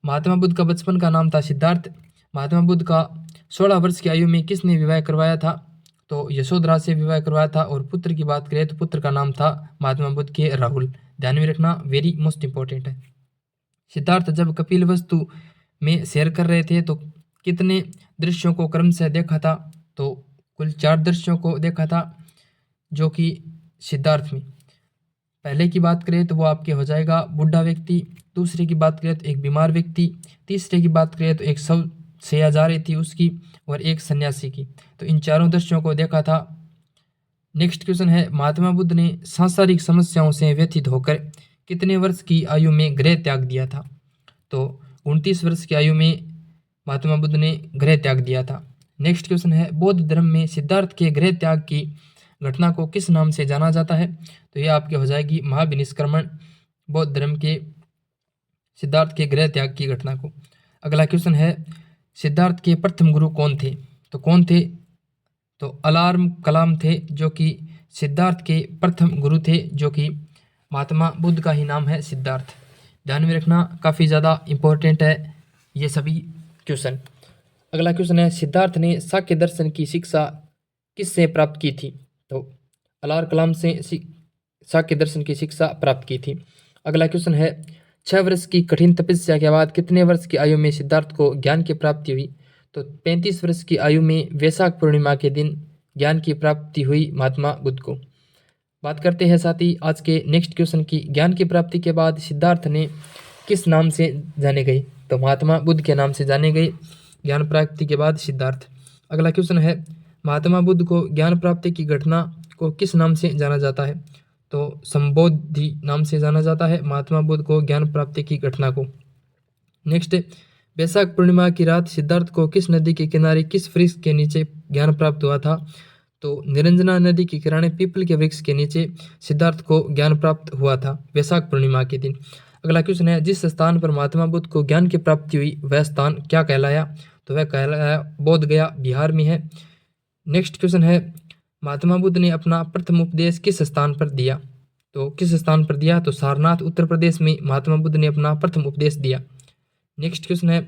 महात्मा बुद्ध का बचपन का नाम था सिद्धार्थ। महात्मा बुद्ध का 16 वर्ष की आयु में किसने विवाह करवाया था? तो यशोधरा से विवाह करवाया था। और पुत्र की बात करें तो पुत्र का नाम था महात्मा बुद्ध के राहुल, ध्यान में रखना, वेरी मोस्ट इंपॉर्टेंट है। सिद्धार्थ जब कपिल वस्तु में सैर कर रहे थे तो कितने दृश्यों को क्रम से देखा था? तो कुल 4 दृश्यों को देखा था जो कि सिद्धार्थ में। पहले की बात करें तो वो आपके हो जाएगा बूढ़ा व्यक्ति, दूसरे की बात करें तो एक बीमार व्यक्ति, तीसरे की बात करें तो एक सब शैया जा रही थी उसकी, और एक सन्यासी की। तो इन चारों दृश्यों को देखा था। नेक्स्ट क्वेश्चन है महात्मा बुद्ध ने सांसारिक समस्याओं से व्यथित होकर कितने वर्ष की आयु में गृह त्याग दिया था? तो 29 वर्ष की आयु में महात्मा बुद्ध ने गृह त्याग दिया था। नेक्स्ट क्वेश्चन है बौद्ध धर्म में सिद्धार्थ के गृह त्याग की घटना को किस नाम से जाना जाता है? तो यह आपके हो जाएगी महाविनिष्क्रमण, बौद्ध धर्म के सिद्धार्थ के गृह त्याग की घटना को। अगला क्वेश्चन है सिद्धार्थ के प्रथम गुरु कौन थे? तो कौन थे? तो अलार्म कलाम थे जो कि सिद्धार्थ के प्रथम गुरु थे, जो कि महात्मा बुद्ध का ही नाम है सिद्धार्थ, ध्यान में रखना, काफ़ी ज़्यादा इम्पोर्टेंट है ये सभी क्वेश्चन। अगला क्वेश्चन है सिद्धार्थ ने शाक्य दर्शन की शिक्षा किससे प्राप्त की थी? तो अलार कलाम से शाक्य दर्शन की शिक्षा प्राप्त की थी। अगला क्वेश्चन है 6 वर्ष की कठिन तपस्या के बाद कितने वर्ष की आयु में सिद्धार्थ को ज्ञान की प्राप्ति हुई? तो 35 वर्ष की आयु में वैशाख पूर्णिमा के दिन ज्ञान की प्राप्ति हुई महात्मा बुद्ध को। बात करते हैं साथ ही आज के नेक्स्ट क्वेश्चन की। ज्ञान की प्राप्ति के बाद सिद्धार्थ ने किस नाम से जाने गए? तो महात्मा बुद्ध के नाम से जाने गए ज्ञान प्राप्ति के बाद सिद्धार्थ। अगला क्वेश्चन है, महात्मा बुद्ध को ज्ञान प्राप्ति की घटना को किस नाम से जाना जाता है? तो संबोधि नाम से जाना जाता है महात्मा बुद्ध को ज्ञान प्राप्ति की घटना को। नेक्स्ट, वैशाख पूर्णिमा की रात सिद्धार्थ को किस नदी के किनारे किस वृक्ष के नीचे ज्ञान प्राप्त हुआ था? तो निरंजना नदी के किनारे पीपल के वृक्ष के नीचे सिद्धार्थ को ज्ञान प्राप्त हुआ था वैशाख पूर्णिमा के दिन। अगला क्वेश्चन है, जिस स्थान पर महात्मा बुद्ध को ज्ञान की प्राप्ति हुई वह स्थान क्या कहलाया? तो वह कहलाया बोध गया, बिहार में है। नेक्स्ट क्वेश्चन है, महात्मा बुद्ध ने अपना प्रथम उपदेश किस स्थान पर दिया? तो किस स्थान पर दिया? तो सारनाथ उत्तर प्रदेश में महात्मा बुद्ध ने अपना प्रथम उपदेश दिया। नेक्स्ट क्वेश्चन है,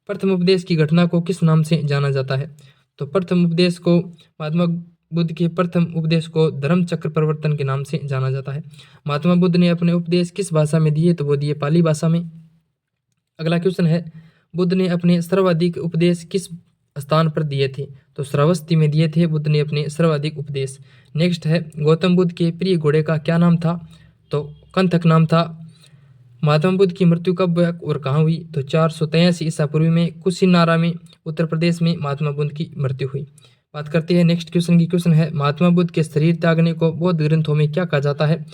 प्रथम उपदेश की घटना को किस नाम से जाना जाता है? तो प्रथम उपदेश को महात्मा बुद्ध के प्रथम उपदेश को धर्म चक्र परिवर्तन के नाम से जाना जाता है। महात्मा बुद्ध ने अपने उपदेश किस भाषा में दिए? तो वो दिए पाली भाषा में। अगला क्वेश्चन है, बुद्ध ने अपने सर्वाधिक उपदेश किस स्थान पर दिए थे? तो श्रावस्ती में दिए थे बुद्ध ने अपने सर्वाधिक उपदेश। नेक्स्ट है, गौतम बुद्ध के प्रिय घोड़े का क्या नाम था? तो कंथक नाम था। महात्मा बुद्ध की मृत्यु कब और कहाँ हुई? तो 483 ईसा पूर्व में कुशीनारा में उत्तर प्रदेश में महात्मा बुद्ध की मृत्यु हुई। बात करते हैं नेक्स्ट क्वेश्चन की। क्वेश्चन है, महात्मा बुद्ध के शरीर त्यागने को बौद्ध ग्रंथों में क्या कहा जाता है?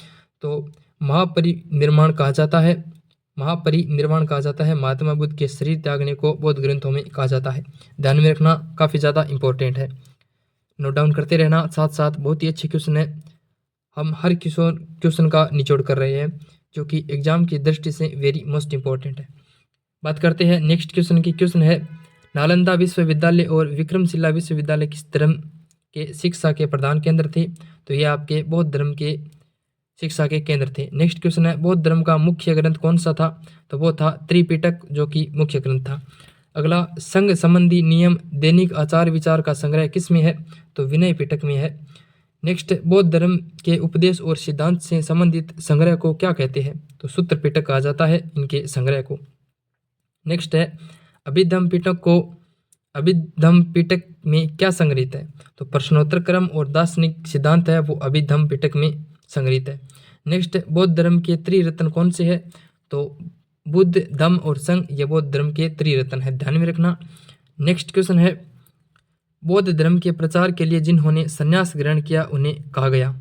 तो महापरिनिर्वाण कहा जाता है। महापरिनिर्वाण कहा जाता है महात्मा बुद्ध के शरीर त्यागने को बौद्ध ग्रंथों में कहा जाता है। ध्यान में रखना, काफ़ी ज़्यादा इंपॉर्टेंट है, नोट डाउन करते रहना। साथ साथ बहुत ही अच्छे क्वेश्चन है, हम हर क्वेश्चन का निचोड़ कर रहे हैं जो कि एग्जाम की दृष्टि से वेरी मोस्ट इंपॉर्टेंट है। बात करते हैं नेक्स्ट क्वेश्चन की। क्वेश्चन है, नालंदा विश्वविद्यालय और विक्रमशिला विश्वविद्यालय किस धर्म के शिक्षा के प्रधान केंद्र थे? तो ये आपके बौद्ध धर्म के शिक्षा के केंद्र थे। नेक्स्ट क्वेश्चन है, बौद्ध धर्म का मुख्य ग्रंथ कौन सा था? तो वो था त्रिपिटक, जो कि मुख्य ग्रंथ था। अगला, संघ संबंधी नियम दैनिक आचार विचार का संग्रह किस में है? तो विनय पिटक में है। नेक्स्ट, बौद्ध धर्म के उपदेश और सिद्धांत से संबंधित संग्रह को क्या कहते हैं? तो सूत्र पिटक कहा जाता है इनके संग्रह को। नेक्स्ट है, अभिधम्म पिटक में क्या संग्रहित है? तो प्रश्नोत्तर क्रम और दार्शनिक सिद्धांत है वो अभिधम्म पिटक में संग्रहित है। नेक्स्ट, बौद्ध धर्म के त्रिरत्न कौन से है? तो बुद्ध, धम्म और संघ, ये बौद्ध धर्म के त्रिरत्न है, ध्यान में रखना। नेक्स्ट क्वेश्चन है, बौद्ध धर्म के प्रचार के लिए जिन्होंने संन्यास ग्रहण किया उन्हें कहा गया?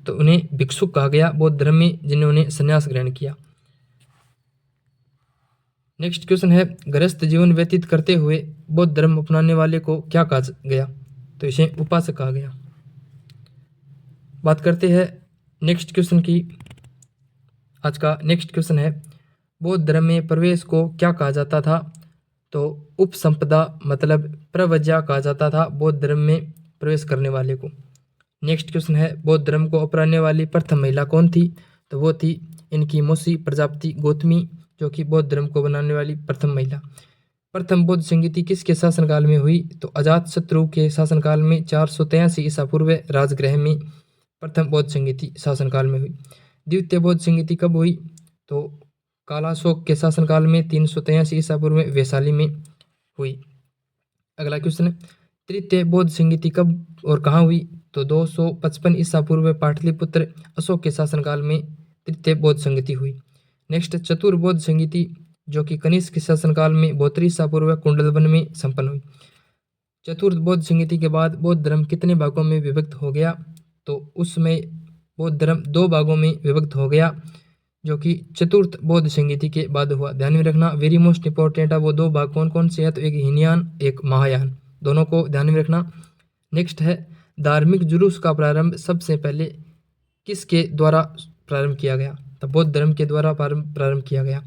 तो उन्हें भिक्षुक कहा गया, बौद्ध धर्म में जिन्होंने संन्यास ग्रहण किया। नेक्स्ट क्वेश्चन है, गृहस्थ जीवन व्यतीत करते हुए बौद्ध धर्म अपनाने वाले को क्या कहा गया? तो इसे उपासक कहा गया। बात करते हैं नेक्स्ट क्वेश्चन की। आज का नेक्स्ट क्वेश्चन है, बौद्ध धर्म में प्रवेश को क्या कहा जाता था? तो उपसंपदा मतलब प्रव्रज्या कहा जाता था बौद्ध धर्म में प्रवेश करने वाले को। नेक्स्ट क्वेश्चन है, बौद्ध धर्म को अपनाने वाली प्रथम महिला कौन थी? तो वो थी इनकी मौसी प्रजापति गौतमी, जो कि बौद्ध धर्म को बनाने वाली प्रथम महिला। प्रथम बौद्ध संगीति किसके शासनकाल में हुई? तो अजातशत्रु के शासनकाल में 483 ईसा पूर्व राजगृह में प्रथम बौद्ध संगीति शासनकाल में हुई। द्वितीय बौद्ध संगीति कब हुई? तो कालाशोक के शासनकाल में 383 ईसा पूर्व में वैशाली में हुई। अगला क्वेश्चन है, तृतीय बौद्ध संगीति कब और कहाँ हुई? तो 255 ईसा पूर्व पाटलिपुत्र अशोक के शासनकाल में तृतीय बौद्ध संगीति हुई। नेक्स्ट, चतुर्बौद्ध संगीति जो कि कनिष्क के शासनकाल में 72 ईसा पूर्व कुंडलवन में संपन्न हुई। चतुर्थ बौद्ध संगीति के बाद बौद्ध धर्म कितने भागों में विभक्त हो गया? तो उसमें बौद्ध धर्म 2 भागों में विभक्त हो गया, जो कि चतुर्थ बौद्ध संगीति के बाद हुआ। ध्यान में रखना, वेरी मोस्ट इंपॉर्टेंट है। वो 2 भाग कौन कौन से है? तो एक हीनयान, एक महायान, दोनों को ध्यान में रखना। नेक्स्ट है, धार्मिक जुलूस का प्रारंभ सबसे पहले किसके द्वारा प्रारंभ किया गया? तो बौद्ध धर्म के द्वारा प्रारंभ किया गया।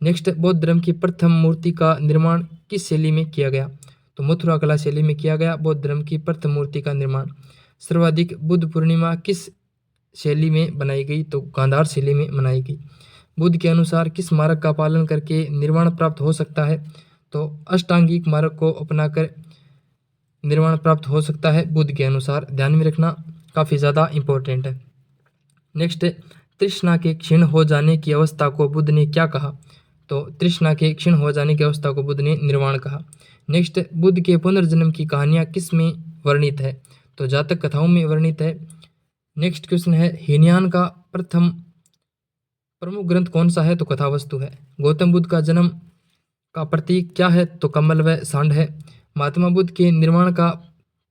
नेक्स्ट, बौद्ध धर्म की प्रथम मूर्ति का निर्माण किस शैली में किया गया? तो मथुरा कला शैली में किया गया बौद्ध धर्म की प्रथम मूर्ति का निर्माण। सर्वाधिक बुद्ध पूर्णिमा किस शैली में बनाई गई? तो गांधार शैली में मनाई गई। बुद्ध के अनुसार किस मार्ग का पालन करके निर्वाण प्राप्त हो सकता है? तो अष्टांगिक मार्ग को अपनाकर निर्वाण प्राप्त हो सकता है बुद्ध के अनुसार, ध्यान में रखना, काफ़ी ज़्यादा इंपॉर्टेंट है। नेक्स्ट, तृष्णा के क्षीण हो जाने की अवस्था को बुद्ध ने क्या कहा? तो तृष्णा के क्षीण हो जाने की अवस्था को बुद्ध ने निर्वाण कहा। नेक्स्ट, बुद्ध के पुनर्जन्म की कहानियाँ किस में वर्णित है? तो जातक कथाओं में वर्णित है। नेक्स्ट क्वेश्चन है, हीनयान का प्रथम प्रमुख ग्रंथ कौन सा है? तो कथावस्तु है। गौतम बुद्ध का जन्म का प्रतीक क्या है? तो कमल व सांड है। महात्मा बुद्ध के निर्वाण का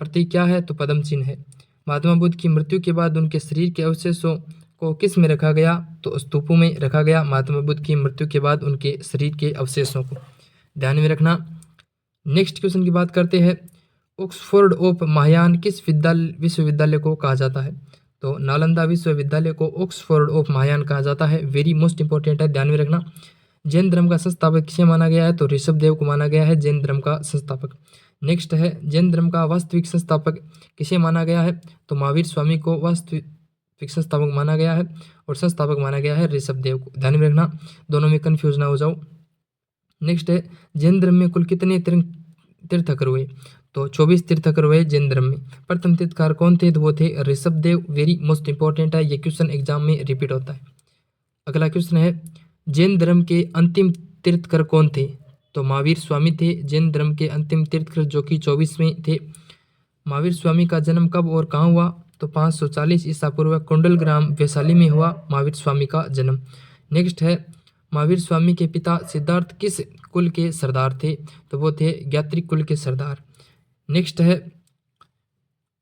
प्रतीक क्या है? तो पद्म चिन्ह है। महात्मा बुद्ध की मृत्यु के बाद उनके शरीर के अवशेषों को किस में रखा गया? तो स्तूपों में रखा गया। महात्मा बुद्ध की मृत्यु के बाद उनके शरीर के अवशेषों को ध्यान में रखना। नेक्स्ट क्वेश्चन की बात करते हैं, ऑक्सफोर्ड ऑफ महायान किस विश्वविद्यालय को कहा जाता है? तो नालंदा विश्वविद्यालय को ऑक्सफोर्ड ऑफ महायान कहा जाता है। वेरी मोस्ट इंपॉर्टेंट है, ध्यान में रखना। जैन धर्म का संस्थापक किसे माना गया है? तो ऋषभ देव को माना गया है जैन धर्म का संस्थापक। नेक्स्ट है, जैन धर्म का वास्तविक संस्थापक किसे माना गया है? तो महावीर स्वामी को वास्तविक संस्थापक माना गया है और संस्थापक माना गया है ऋषभ देव को। ध्यान में रखना, दोनों में कंफ्यूज ना हो जाओ। नेक्स्ट है, जैन धर्म में कुल कितने तीर्थकर हुए? तो 24 तीर्थकर हुए जैन धर्म में। प्रथम तीर्थकार कौन थे? तो वो थे Rishabh Dev. Very most important है, ये क्वेश्चन एग्जाम में रिपीट होता है। अगला क्वेश्चन है, जैन धर्म के अंतिम तीर्थकर कौन थे? तो महावीर स्वामी थे जैन धर्म के अंतिम तीर्थकर, जो कि 24वें थे। महावीर स्वामी का जन्म कब और कहाँ हुआ? तो 540 ईसा पूर्व कुंडल ग्राम वैशाली में हुआ महावीर स्वामी का जन्म। नेक्स्ट है, महावीर स्वामी के पिता सिद्धार्थ किस कुल के सरदार थे? तो वो थे ज्ञात्रिक कुल के सरदार। नेक्स्ट है,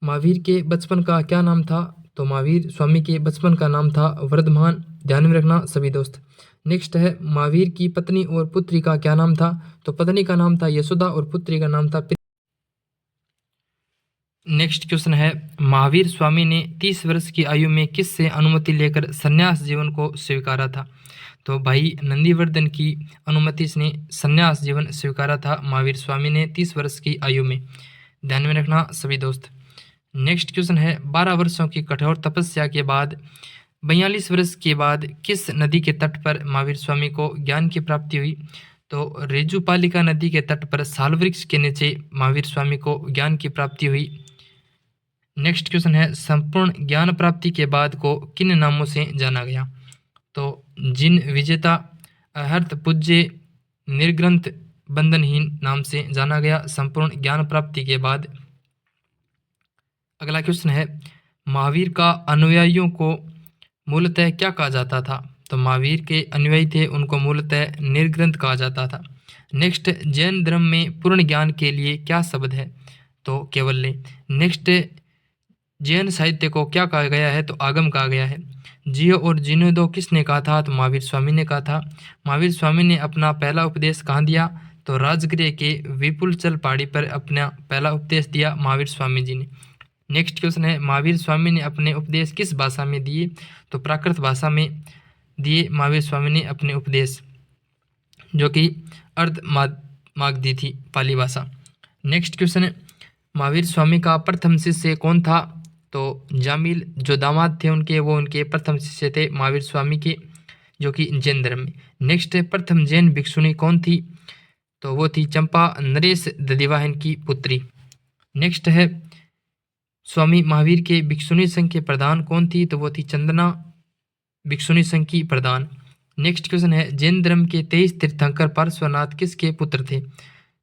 महावीर के बचपन का क्या नाम था? तो महावीर स्वामी के बचपन का नाम था वर्धमान। ध्यान में रखना सभी दोस्त। नेक्स्ट है, महावीर की पत्नी और पुत्री का क्या नाम था? तो पत्नी का नाम था यशोदा और पुत्री का नाम था। नेक्स्ट क्वेश्चन है, महावीर स्वामी ने 30 वर्ष की आयु में किस से अनुमति लेकर संन्यास जीवन को स्वीकारा था? तो भाई नंदीवर्धन की अनुमति से संन्यास जीवन स्वीकारा था महावीर स्वामी ने 30 वर्ष की आयु में। ध्यान में रखना सभी दोस्त। नेक्स्ट क्वेश्चन है, 12 वर्षों की कठोर तपस्या के बाद 42 वर्ष के बाद किस नदी के तट पर महावीर स्वामी को ज्ञान की प्राप्ति हुई? तो रेजुपालिका नदी के तट पर साल वृक्ष के नीचे महावीर स्वामी को ज्ञान की प्राप्ति हुई। नेक्स्ट क्वेश्चन है, संपूर्ण ज्ञान प्राप्ति के बाद को किन नामों से जाना गया? तो जिन विजेता, अहर्त, पूज्य, निर्ग्रंथ, बंधनहीन नाम से जाना गया संपूर्ण ज्ञान प्राप्ति के बाद। अगला क्वेश्चन है, महावीर का अनुयायियों को मूलतः क्या कहा जाता था? तो महावीर के अनुयायी थे उनको मूलतः निर्ग्रंथ कहा जाता था। नेक्स्ट, जैन धर्म में पूर्ण ज्ञान के लिए क्या शब्द है? तो कैवल्य। नेक्स्ट, जैन साहित्य को क्या कहा गया है? तो आगम कहा गया है। जियो और जीने दो किसने कहा था? तो महावीर स्वामी ने कहा था। महावीर स्वामी ने अपना पहला उपदेश कहाँ दिया? तो राजगृह के विपुलचल पहाड़ी पर अपना पहला उपदेश दिया महावीर स्वामी जी ने। नेक्स्ट क्वेश्चन है, महावीर स्वामी ने अपने उपदेश किस भाषा में दिए? तो प्राकृत भाषा में दिए महावीर स्वामी ने अपने उपदेश, जो कि अर्ध मागधी थी, पाली भाषा। नेक्स्ट क्वेश्चन है, महावीर स्वामी का प्रथम शिष्य कौन था? तो जामिल, जो दामाद थे उनके, वो उनके प्रथम शिष्य थे महावीर स्वामी के, जो कि जैन धर्म में। नेक्स्ट है, प्रथम जैन भिक्षुणी कौन थी? तो वो थी चंपा, नरेश दधिवाहन की पुत्री। नेक्स्ट है, स्वामी महावीर के भिक्षुणी संघ के प्रधान कौन थी? तो वो थी चंदना, भिक्षुणी संघ की प्रधान। नेक्स्ट क्वेश्चन है, जैन धर्म के 23 तीर्थंकर पार्श्वनाथ किसके पुत्र थे?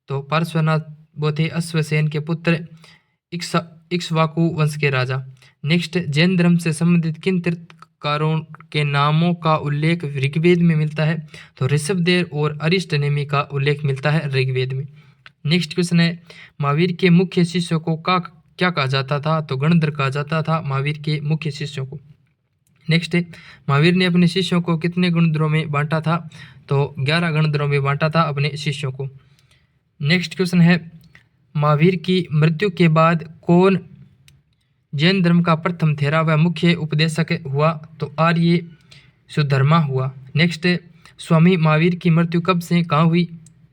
तो पार्श्वनाथ वो थे अश्वसेन के पुत्र, इक्ष्वाकु वंश के राजा। नेक्स्ट, जैन धर्म से संबंधित किन तीर्थकारों के नामों का उल्लेख ऋग्वेद में मिलता है? तो ऋषभदेव और अरिष्टनेमि का उल्लेख मिलता है ऋग्वेद में। नेक्स्ट क्वेश्चन है, महावीर के मुख्य शिष्यों को क्या कहा जाता था? तो गणधर कहा जाता था महावीर के मुख्य शिष्यों को। नेक्स्ट है, महावीर ने अपने शिष्यों को कितने गणधरों में बांटा था? तो 11 गणधरों में बांटा था अपने शिष्यों को। नेक्स्ट क्वेश्चन है, महावीर की मृत्यु के बाद कौन जैन धर्म का प्रथम थेरा व मुख्य उपदेशक हुआ? तो आर्य सुधर्मा हुआ। नेक्स्ट, स्वामी महावीर की मृत्यु कब से कहाँ हुई?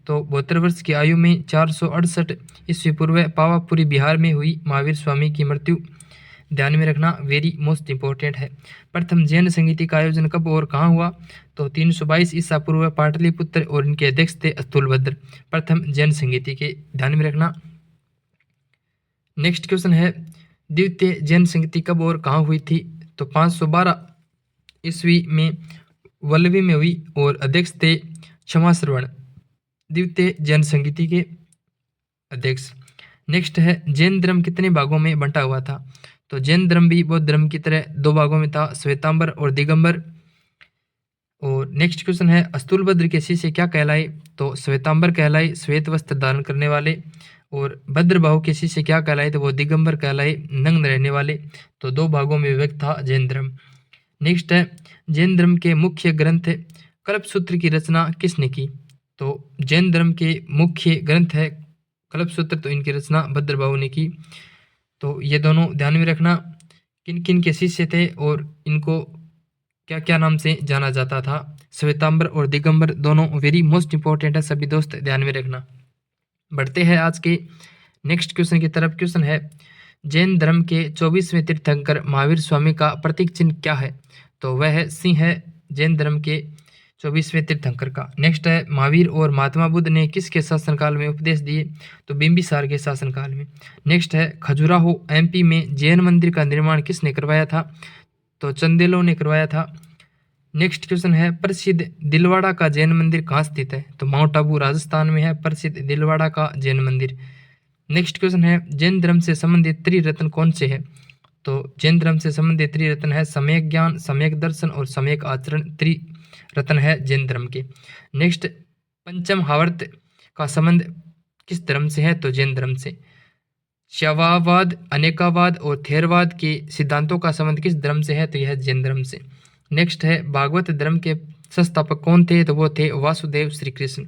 तो 72 वर्ष की आयु में 468 ईस्वी पूर्व पावापुरी बिहार में हुई महावीर स्वामी की मृत्यु। ध्यान में रखना, वेरी मोस्ट इंपॉर्टेंट है। प्रथम जैन संगीति का आयोजन कब और कहाँ हुआ? तो 322 ईसा पूर्व पाटलिपुत्र, और इनके अध्यक्ष थे अतुलभद्र, प्रथम जैन संगीति के। ध्यान में रखना। नेक्स्ट क्वेश्चन है, द्वितीय जैन संगीति कब और कहाँ हुई थी? तो 512 ईस्वी में वल्लभी में हुई और अध्यक्ष थे क्षमा श्रवण द्वितीय जैन संगीति के अध्यक्ष। नेक्स्ट है जैन धर्म कितने भागों में बंटा हुआ था? तो जैन धर्म भी बौद्ध धर्म की तरह दो भागों में था, श्वेतांबर और दिगंबर। और नेक्स्ट क्वेश्चन है अस्तूलभद्र के शिष्य क्या कहलाए? तो श्वेतांबर कहलाए, श्वेत वस्त्र धारण करने वाले। और भद्रबाहु के शिष्य क्या कहलाए? तो वो दिगंबर कहलाए, नग्न रहने वाले। तो दो भागों में विभक्त था जैन धर्म। नेक्स्ट है जैन धर्म के मुख्य ग्रंथ कल्पसूत्र की रचना किसने की? तो जैन धर्म के मुख्य ग्रंथ है कल्पसूत्र, तो इनकी रचना भद्रबाहु ने की। तो ये दोनों ध्यान में रखना किन किन के शिष्य थे और इनको क्या क्या नाम से जाना जाता था। श्वेतांबर और दिगंबर दोनों वेरी मोस्ट इंपॉर्टेंट है, सभी दोस्त ध्यान में रखना। बढ़ते हैं आज के नेक्स्ट क्वेश्चन की तरफ। क्वेश्चन है जैन धर्म के 24वें तीर्थंकर महावीर स्वामी का प्रतीक चिन्ह क्या है? तो वह है सिंह है जैन धर्म के 24वें तीर्थंकर का। नेक्स्ट है महावीर और महात्मा बुद्ध ने किसके शासनकाल में उपदेश दिए? तो बिंबिसार के शासनकाल में। नेक्स्ट है खजुराहो एमपी में जैन मंदिर का निर्माण किसने करवाया था? तो चंदेलों ने करवाया था। नेक्स्ट क्वेश्चन है प्रसिद्ध दिलवाड़ा का जैन मंदिर कहाँ स्थित है? तो माउंट आबू राजस्थान में है प्रसिद्ध दिलवाड़ा का जैन मंदिर। नेक्स्ट क्वेश्चन है जैन धर्म से संबंधित त्रिरत्न कौन से है? तो जैन धर्म से संबंधित त्रिरत्न है सम्यक ज्ञान, सम्यक दर्शन और सम्यक आचरण, त्रिरत्न है जैन धर्म के। नेक्स्ट पंचम हावर्त का संबंध किस धर्म से है? तो जैन धर्म से। शैववाद, अनेकावाद और थेरवाद के सिद्धांतों का संबंध किस धर्म से है? तो यह जैन धर्म से। नेक्स्ट है भागवत धर्म के संस्थापक कौन थे? तो वो थे वासुदेव श्री कृष्ण।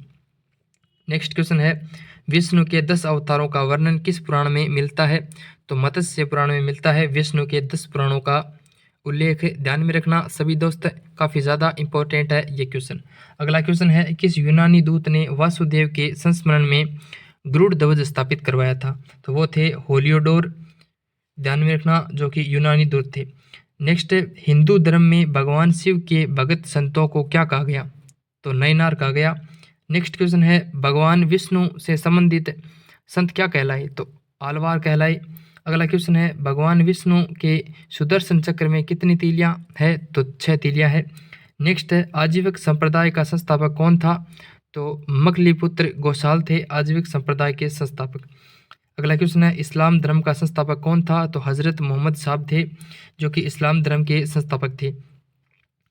नेक्स्ट क्वेश्चन है विष्णु के 10 अवतारों का वर्णन किस पुराण में मिलता है? तो मत्स्य पुराण में मिलता है विष्णु के 10 पुराणों का उल्लेख। ध्यान में रखना सभी दोस्त, काफ़ी ज़्यादा इंपॉर्टेंट है ये क्वेश्चन। अगला क्वेश्चन है किस यूनानी दूत ने वासुदेव के संस्मरण में गरुड़ ध्वज स्थापित करवाया था? तो वो थे होलियोडोर। ध्यान में रखना जो कि यूनानी दूत थे। नेक्स्ट हिंदू धर्म में भगवान शिव के भगत संतों को क्या कहा गया? तो नयनार कहा गया। नेक्स्ट क्वेश्चन है भगवान विष्णु से संबंधित संत क्या कहलाए? तो आलवार कहलाए। अगला क्वेश्चन है भगवान विष्णु के सुदर्शन चक्र में कितनी तीलियां है? तो 6 तीलियां है। नेक्स्ट है आजीविक संप्रदाय का संस्थापक कौन था? तो मकलीपुत्र गोसाल थे आजीविक संप्रदाय के संस्थापक। अगला क्वेश्चन है इस्लाम धर्म का संस्थापक कौन था? तो हजरत मोहम्मद साहब थे जो कि इस्लाम धर्म के संस्थापक थे।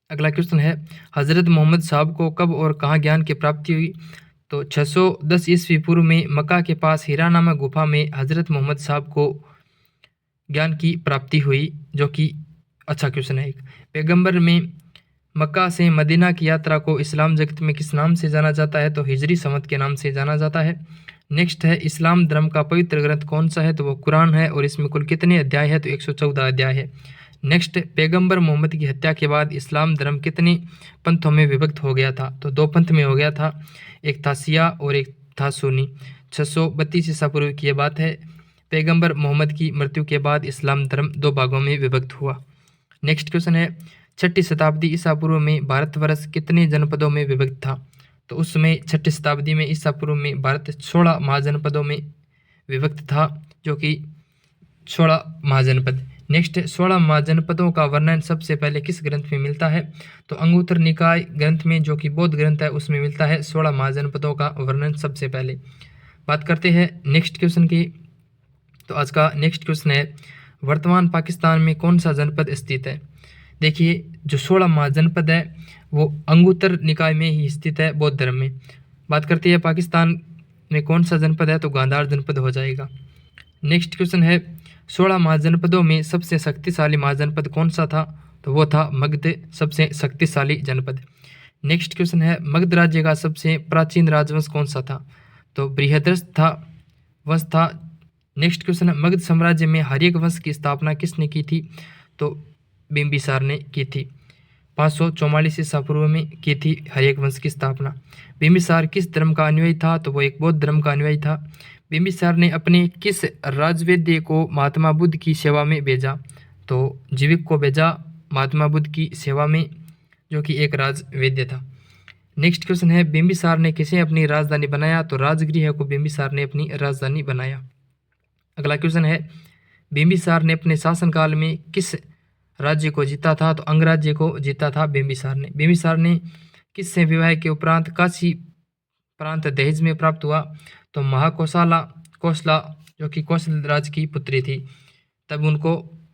अगला क्वेश्चन है हजरत मोहम्मद साहब को कब और कहाँ ज्ञान की प्राप्ति हुई? तो 610 ईस्वी पूर्व में मक्का के पास हीरा नामक गुफा में हजरत मोहम्मद साहब को ज्ञान की प्राप्ति हुई, जो कि अच्छा क्वेश्चन है। एक पैगंबर में मक्का से मदीना की यात्रा को इस्लाम जगत में किस नाम से जाना जाता है? तो हिजरी संवत के नाम से जाना जाता है। नेक्स्ट है इस्लाम धर्म का पवित्र ग्रंथ कौन सा है? तो वो कुरान है और इसमें कुल कितने अध्याय है? तो 114 अध्याय है। नेक्स्ट पैगंबर मोहम्मद की हत्या के बाद इस्लाम धर्म कितने पंथों में विभक्त हो गया था? तो 2 पंथ में हो गया था, एक था शिया और एक था सुन्नी। 632 ईसा पूर्व की यह बात है। पैगंबर मोहम्मद की मृत्यु के बाद इस्लाम धर्म 2 भागों में विभक्त हुआ। नेक्स्ट क्वेश्चन है 6ठी शताब्दी ईसा पूर्व में भारतवर्ष कितने जनपदों में विभक्त था? तो उस समय 6ठी शताब्दी में ईसा पूर्व में भारत 16 महाजनपदों में विभक्त था, जो कि 16 महाजनपद। नेक्स्ट 16 महाजनपदों का वर्णन सबसे पहले किस ग्रंथ में मिलता है? तो अंगुत्तर निकाय ग्रंथ में, जो कि बौद्ध ग्रंथ है, उसमें मिलता है 16 महाजनपदों का वर्णन सबसे पहले। बात करते हैं नेक्स्ट क्वेश्चन की। तो आज का नेक्स्ट क्वेश्चन है वर्तमान पाकिस्तान में कौन सा जनपद स्थित है? देखिए जो 16 महाजनपद है वो अंगुत्तर निकाय में ही स्थित है बौद्ध धर्म में। बात करते हैं पाकिस्तान में कौन सा जनपद है? तो गांधार जनपद हो जाएगा। नेक्स्ट क्वेश्चन है 16 महाजनपदों में सबसे शक्तिशाली महाजनपद कौन सा था? तो वो था मगध, सबसे शक्तिशाली जनपद। नेक्स्ट क्वेश्चन है मगध राज्य का सबसे प्राचीन राजवंश कौन सा था? तो बृहदर्ष था वंश था। नेक्स्ट क्वेश्चन है मगध साम्राज्य में हर्यक वंश की स्थापना किसने की थी? तो बिंबिसार ने की थी। 544 ईसा पूर्व में की थी हर्यक वंश की स्थापना। बिंबिसार किस धर्म का अनुयायी था? तो वो एक बौद्ध धर्म का अनुयायी था। बिंबिसार ने अपने किस राजवेद्य को महात्मा बुद्ध की सेवा में भेजा? तो जीविक को भेजा महात्मा बुद्ध की सेवा में, जो कि एक राजवेद्य था। नेक्स्ट क्वेश्चन है बिंबिसार ने किसे अपनी राजधानी बनाया? तो राजगृह को बिंबिसार ने अपनी राजधानी बनाया। अगला क्वेश्चन है बिंबिसार ने अपने शासनकाल में किस राज्य को जीता था? तो अंगराज्य को जीता था बिंबिसार ने। बिंबिसार ने किससे विवाह के उपरांत काशी प्रांत दहेज में प्राप्त हुआ? तो महाकोशला कोसला जो कि कौशल राज की पुत्री थी, तब उनको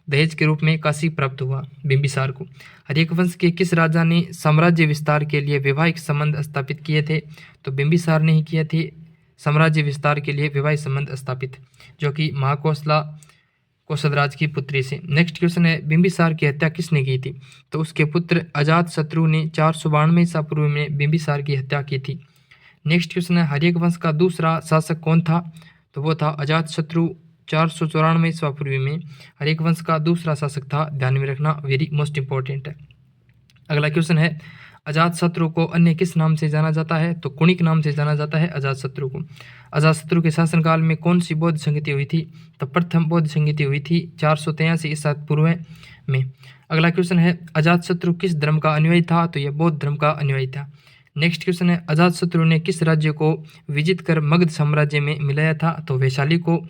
दहेज के रूप में काशी प्राप्त हुआ बिंबिसार को। हर्यक वंश के किस राजा ने साम्राज्य विस्तार के लिए वैवाहिक संबंध स्थापित किए थे? तो बिंबिसार ने ही किए थे साम्राज्य विस्तार के लिए वैवाहिक संबंध स्थापित, जो कि महाकोसला कोसलराज की पुत्री से। नेक्स्ट क्वेश्चन है, बिंबिसार की हत्या किसने की थी? तो उसके पुत्र अजातशत्रु ने 492 ईसा पूर्व में बिंबिसार की हत्या की थी। नेक्स्ट क्वेश्चन है, हर्यक वंश का दूसरा शासक कौन था? तो वो था अजातशत्रु। 494 ईसा पूर्व में हर्यक वंश का दूसरा शासक था। ध्यान में रखना, वेरी मोस्ट इंपॉर्टेंट है। अगला क्वेश्चन है, अजातशत्रु को अन्य किस नाम से जाना जाता है? तो कुणिक नाम से जाना जाता है अजातशत्रु को। अजातशत्रु के शासनकाल में कौन सी बौद्ध संगति हुई थी? तो प्रथम बौद्ध संगति हुई थी 483 ईसा पूर्व में। अगला क्वेश्चन है, अजातशत्रु किस धर्म का अनुयायी था? तो यह बौद्ध धर्म का अनुयायी था। नेक्स्ट क्वेश्चन है, अजातशत्रु ने किस राज्य को विजित कर मगध साम्राज्य में मिलाया था? तो वैशाली को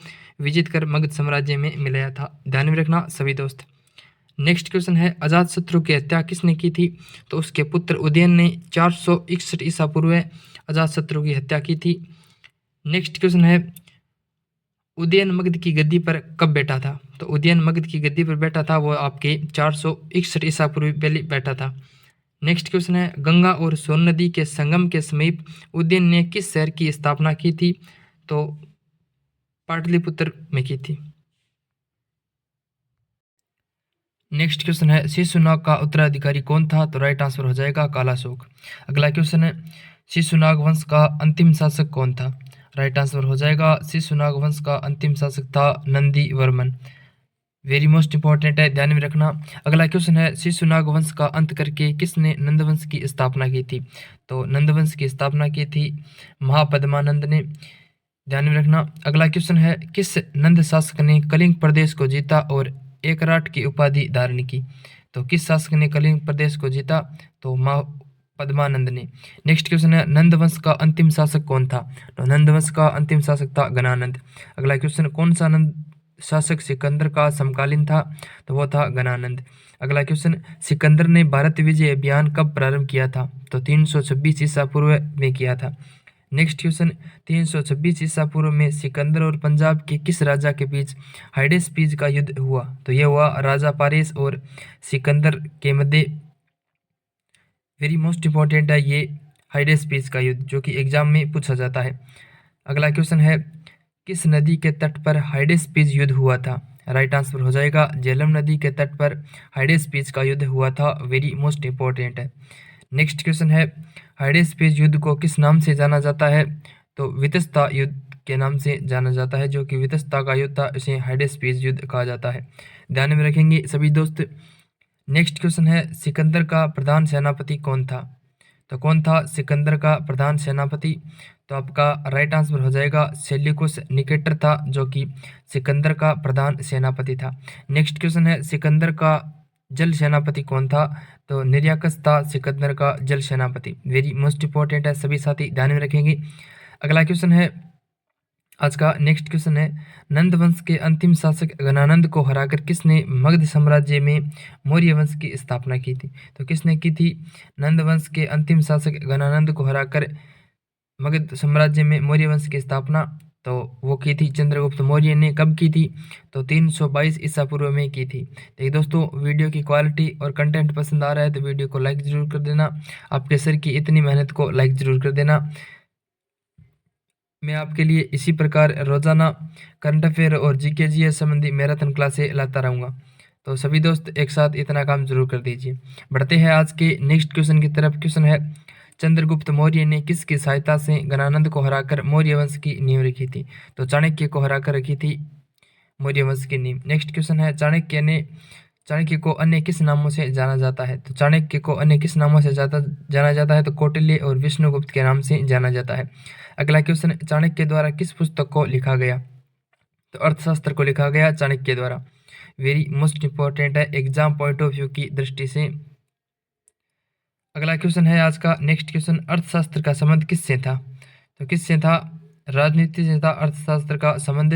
विजित कर मगध साम्राज्य में मिलाया था। ध्यान में रखना सभी दोस्त। नेक्स्ट क्वेश्चन है, अजातशत्रु की हत्या किसने की थी? तो उसके पुत्र उदयन ने 461 ईसा पूर्व अजातशत्रु की हत्या की थी। नेक्स्ट क्वेश्चन है, उदयन मगध की गद्दी पर कब बैठा था? तो उदयन मगध की गद्दी पर बैठा था वो आपके 461 ईसा पूर्व पहले बैठा था। नेक्स्ट क्वेश्चन है, गंगा और सोन नदी के संगम के समीप उदयन ने किस शहर की स्थापना की थी? तो पाटलिपुत्र में की थी। नेक्स्ट क्वेश्चन है, शिशुनाग का उत्तराधिकारी कौन था? तो राइट आंसर हो जाएगा कालाशोक। अगला क्वेश्चन है, शिशुनाग वंश का अंतिम शासक कौन था? राइट आंसर हो जाएगा शिशुनाग वंश का अंतिम शासक था Nandi Varman. Very most important है, ध्यान में रखना। अगला क्वेश्चन है, शिशुनाग वंश का अंत करके किसने नंद वंश की स्थापना की थी? तो नंद वंश की स्थापना की थी महापद्मानंद ने। ध्यान में रखना। अगला क्वेश्चन है, किस नंद शासक ने कलिंग प्रदेश को जीता और एकराट की उपाधि धारण की? तो किस शासक ने कलिंग प्रदेश को जीता? तो पद्मानंद ने। नेक्स्ट क्वेश्चन है, नंद वंश का अंतिम शासक कौन था? तो नंद वंश का अंतिम शासक था गणानंद। अगला क्वेश्चन, कौन सा नंद शासक सिकंदर का समकालीन था? तो वो था गणानंद। अगला क्वेश्चन, सिकंदर ने भारत विजय अभियान कब प्रारंभ किया था? तो 326 ईसा पूर्व में किया था। नेक्स्ट क्वेश्चन, 326 ईसा पूर्व में सिकंदर और पंजाब के किस राजा के बीच हाइडेस्पीज का युद्ध हुआ? तो यह हुआ राजा पारेस और सिकंदर के मध्य। वेरी मोस्ट इंपॉर्टेंट है ये हाइडेस्पीज का युद्ध, जो कि एग्जाम में पूछा जाता है। अगला क्वेश्चन है, किस नदी के तट पर हाइडेस्पीज युद्ध हुआ था? राइट आंसर हो जाएगा झेलम नदी के तट पर हाइडेस्पीज का युद्ध हुआ था। वेरी मोस्ट इंपॉर्टेंट है। नेक्स्ट क्वेश्चन है, हाइडेस्पीज युद्ध को किस नाम से जाना जाता है? तो वितस्ता युद्ध के नाम से जाना जाता है, जो कि वितस्ता का युद्ध था, इसे हाइडेस्पीज युद्ध कहा जाता है। ध्यान में रखेंगे सभी दोस्त। नेक्स्ट क्वेश्चन है, सिकंदर का प्रधान सेनापति कौन था? तो कौन था सिकंदर का प्रधान सेनापति? तो आपका राइट आंसर हो जाएगा सेल्यूकस निकेटर था, जो कि सिकंदर का प्रधान सेनापति था। नेक्स्ट क्वेश्चन है, सिकंदर का जल सेनापति कौन था? तो निर्याकस था सिकंदर का जल सेनापति। वेरी मोस्ट इंपॉर्टेंट है, सभी साथी ध्यान में रखेंगे। अगला क्वेश्चन है आज का, नेक्स्ट क्वेश्चन है, नंद वंश के अंतिम शासक गणानंद को हराकर किसने मगध साम्राज्य में मौर्य वंश की स्थापना की थी? तो किसने की थी? नंद वंश के अंतिम शासक गणानंद को हराकर मगध साम्राज्य में मौर्य वंश की स्थापना तो वो की थी चंद्रगुप्त मौर्य ने। कब की थी? तो 322 ईसा पूर्व में की थी। देखिए दोस्तों, वीडियो की क्वालिटी और कंटेंट पसंद आ रहा है तो वीडियो को लाइक जरूर कर देना। आपके सर की इतनी मेहनत को लाइक जरूर कर देना। मैं आपके लिए इसी प्रकार रोजाना करंट अफेयर और जीके जीएस संबंधी मैराथन क्लासें लाता रहूँगा। तो सभी दोस्त एक साथ इतना काम जरूर कर दीजिए। बढ़ते हैं आज के नेक्स्ट क्वेश्चन की तरफ। क्वेश्चन है, चंद्रगुप्त मौर्य ने किसकी सहायता से गणानंद को हराकर मौर्य वंश की नींव रखी थी? तो चाणक्य को हराकर रखी थी मौर्य वंश की नींव। नेक्स्ट क्वेश्चन है, चाणक्य को अन्य किस नामों से जाना जाता है? तो चाणक्य को अन्य किस नामों से जाना जाता है? तो कौटिल्य और विष्णुगुप्त के नाम से जाना जाता है। अगला क्वेश्चन, चाणक्य द्वारा किस पुस्तक को लिखा गया? तो अर्थशास्त्र को लिखा गया चाणक्य द्वारा। वेरी मोस्ट इंपॉर्टेंट है एग्जाम पॉइंट ऑफ व्यू की दृष्टि से। अगला क्वेश्चन है आज का, नेक्स्ट क्वेश्चन, अर्थशास्त्र का संबंध किससे था? तो किससे था? राजनीति से था अर्थशास्त्र का संबंध।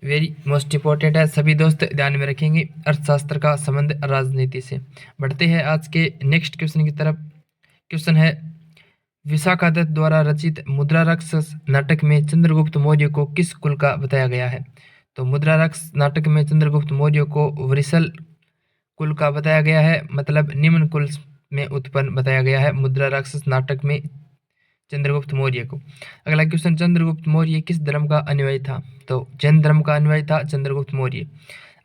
वेरी मोस्ट इंपॉर्टेंट है, सभी दोस्त ध्यान में रखेंगे। अर्थशास्त्र का संबंध राजनीति से। बढ़ते हैं आज के नेक्स्ट क्वेश्चन की तरफ। क्वेश्चन है, विशाखा दत्त द्वारा रचित मुद्रा राक्षस नाटक में चंद्रगुप्त मौर्य को किस कुल का बताया गया है? तो मुद्रा राक्षस नाटक में चंद्रगुप्त मौर्य को वृषल कुल का बताया गया है, मतलब निम्न कुल में उत्पन्न बताया गया है मुद्रा राक्षस नाटक में चंद्रगुप्त मौर्य को। अगला क्वेश्चन, चंद्रगुप्त मौर्य किस धर्म का अनुयायी था? तो जैन धर्म का अनुयायी था चंद्रगुप्त मौर्य।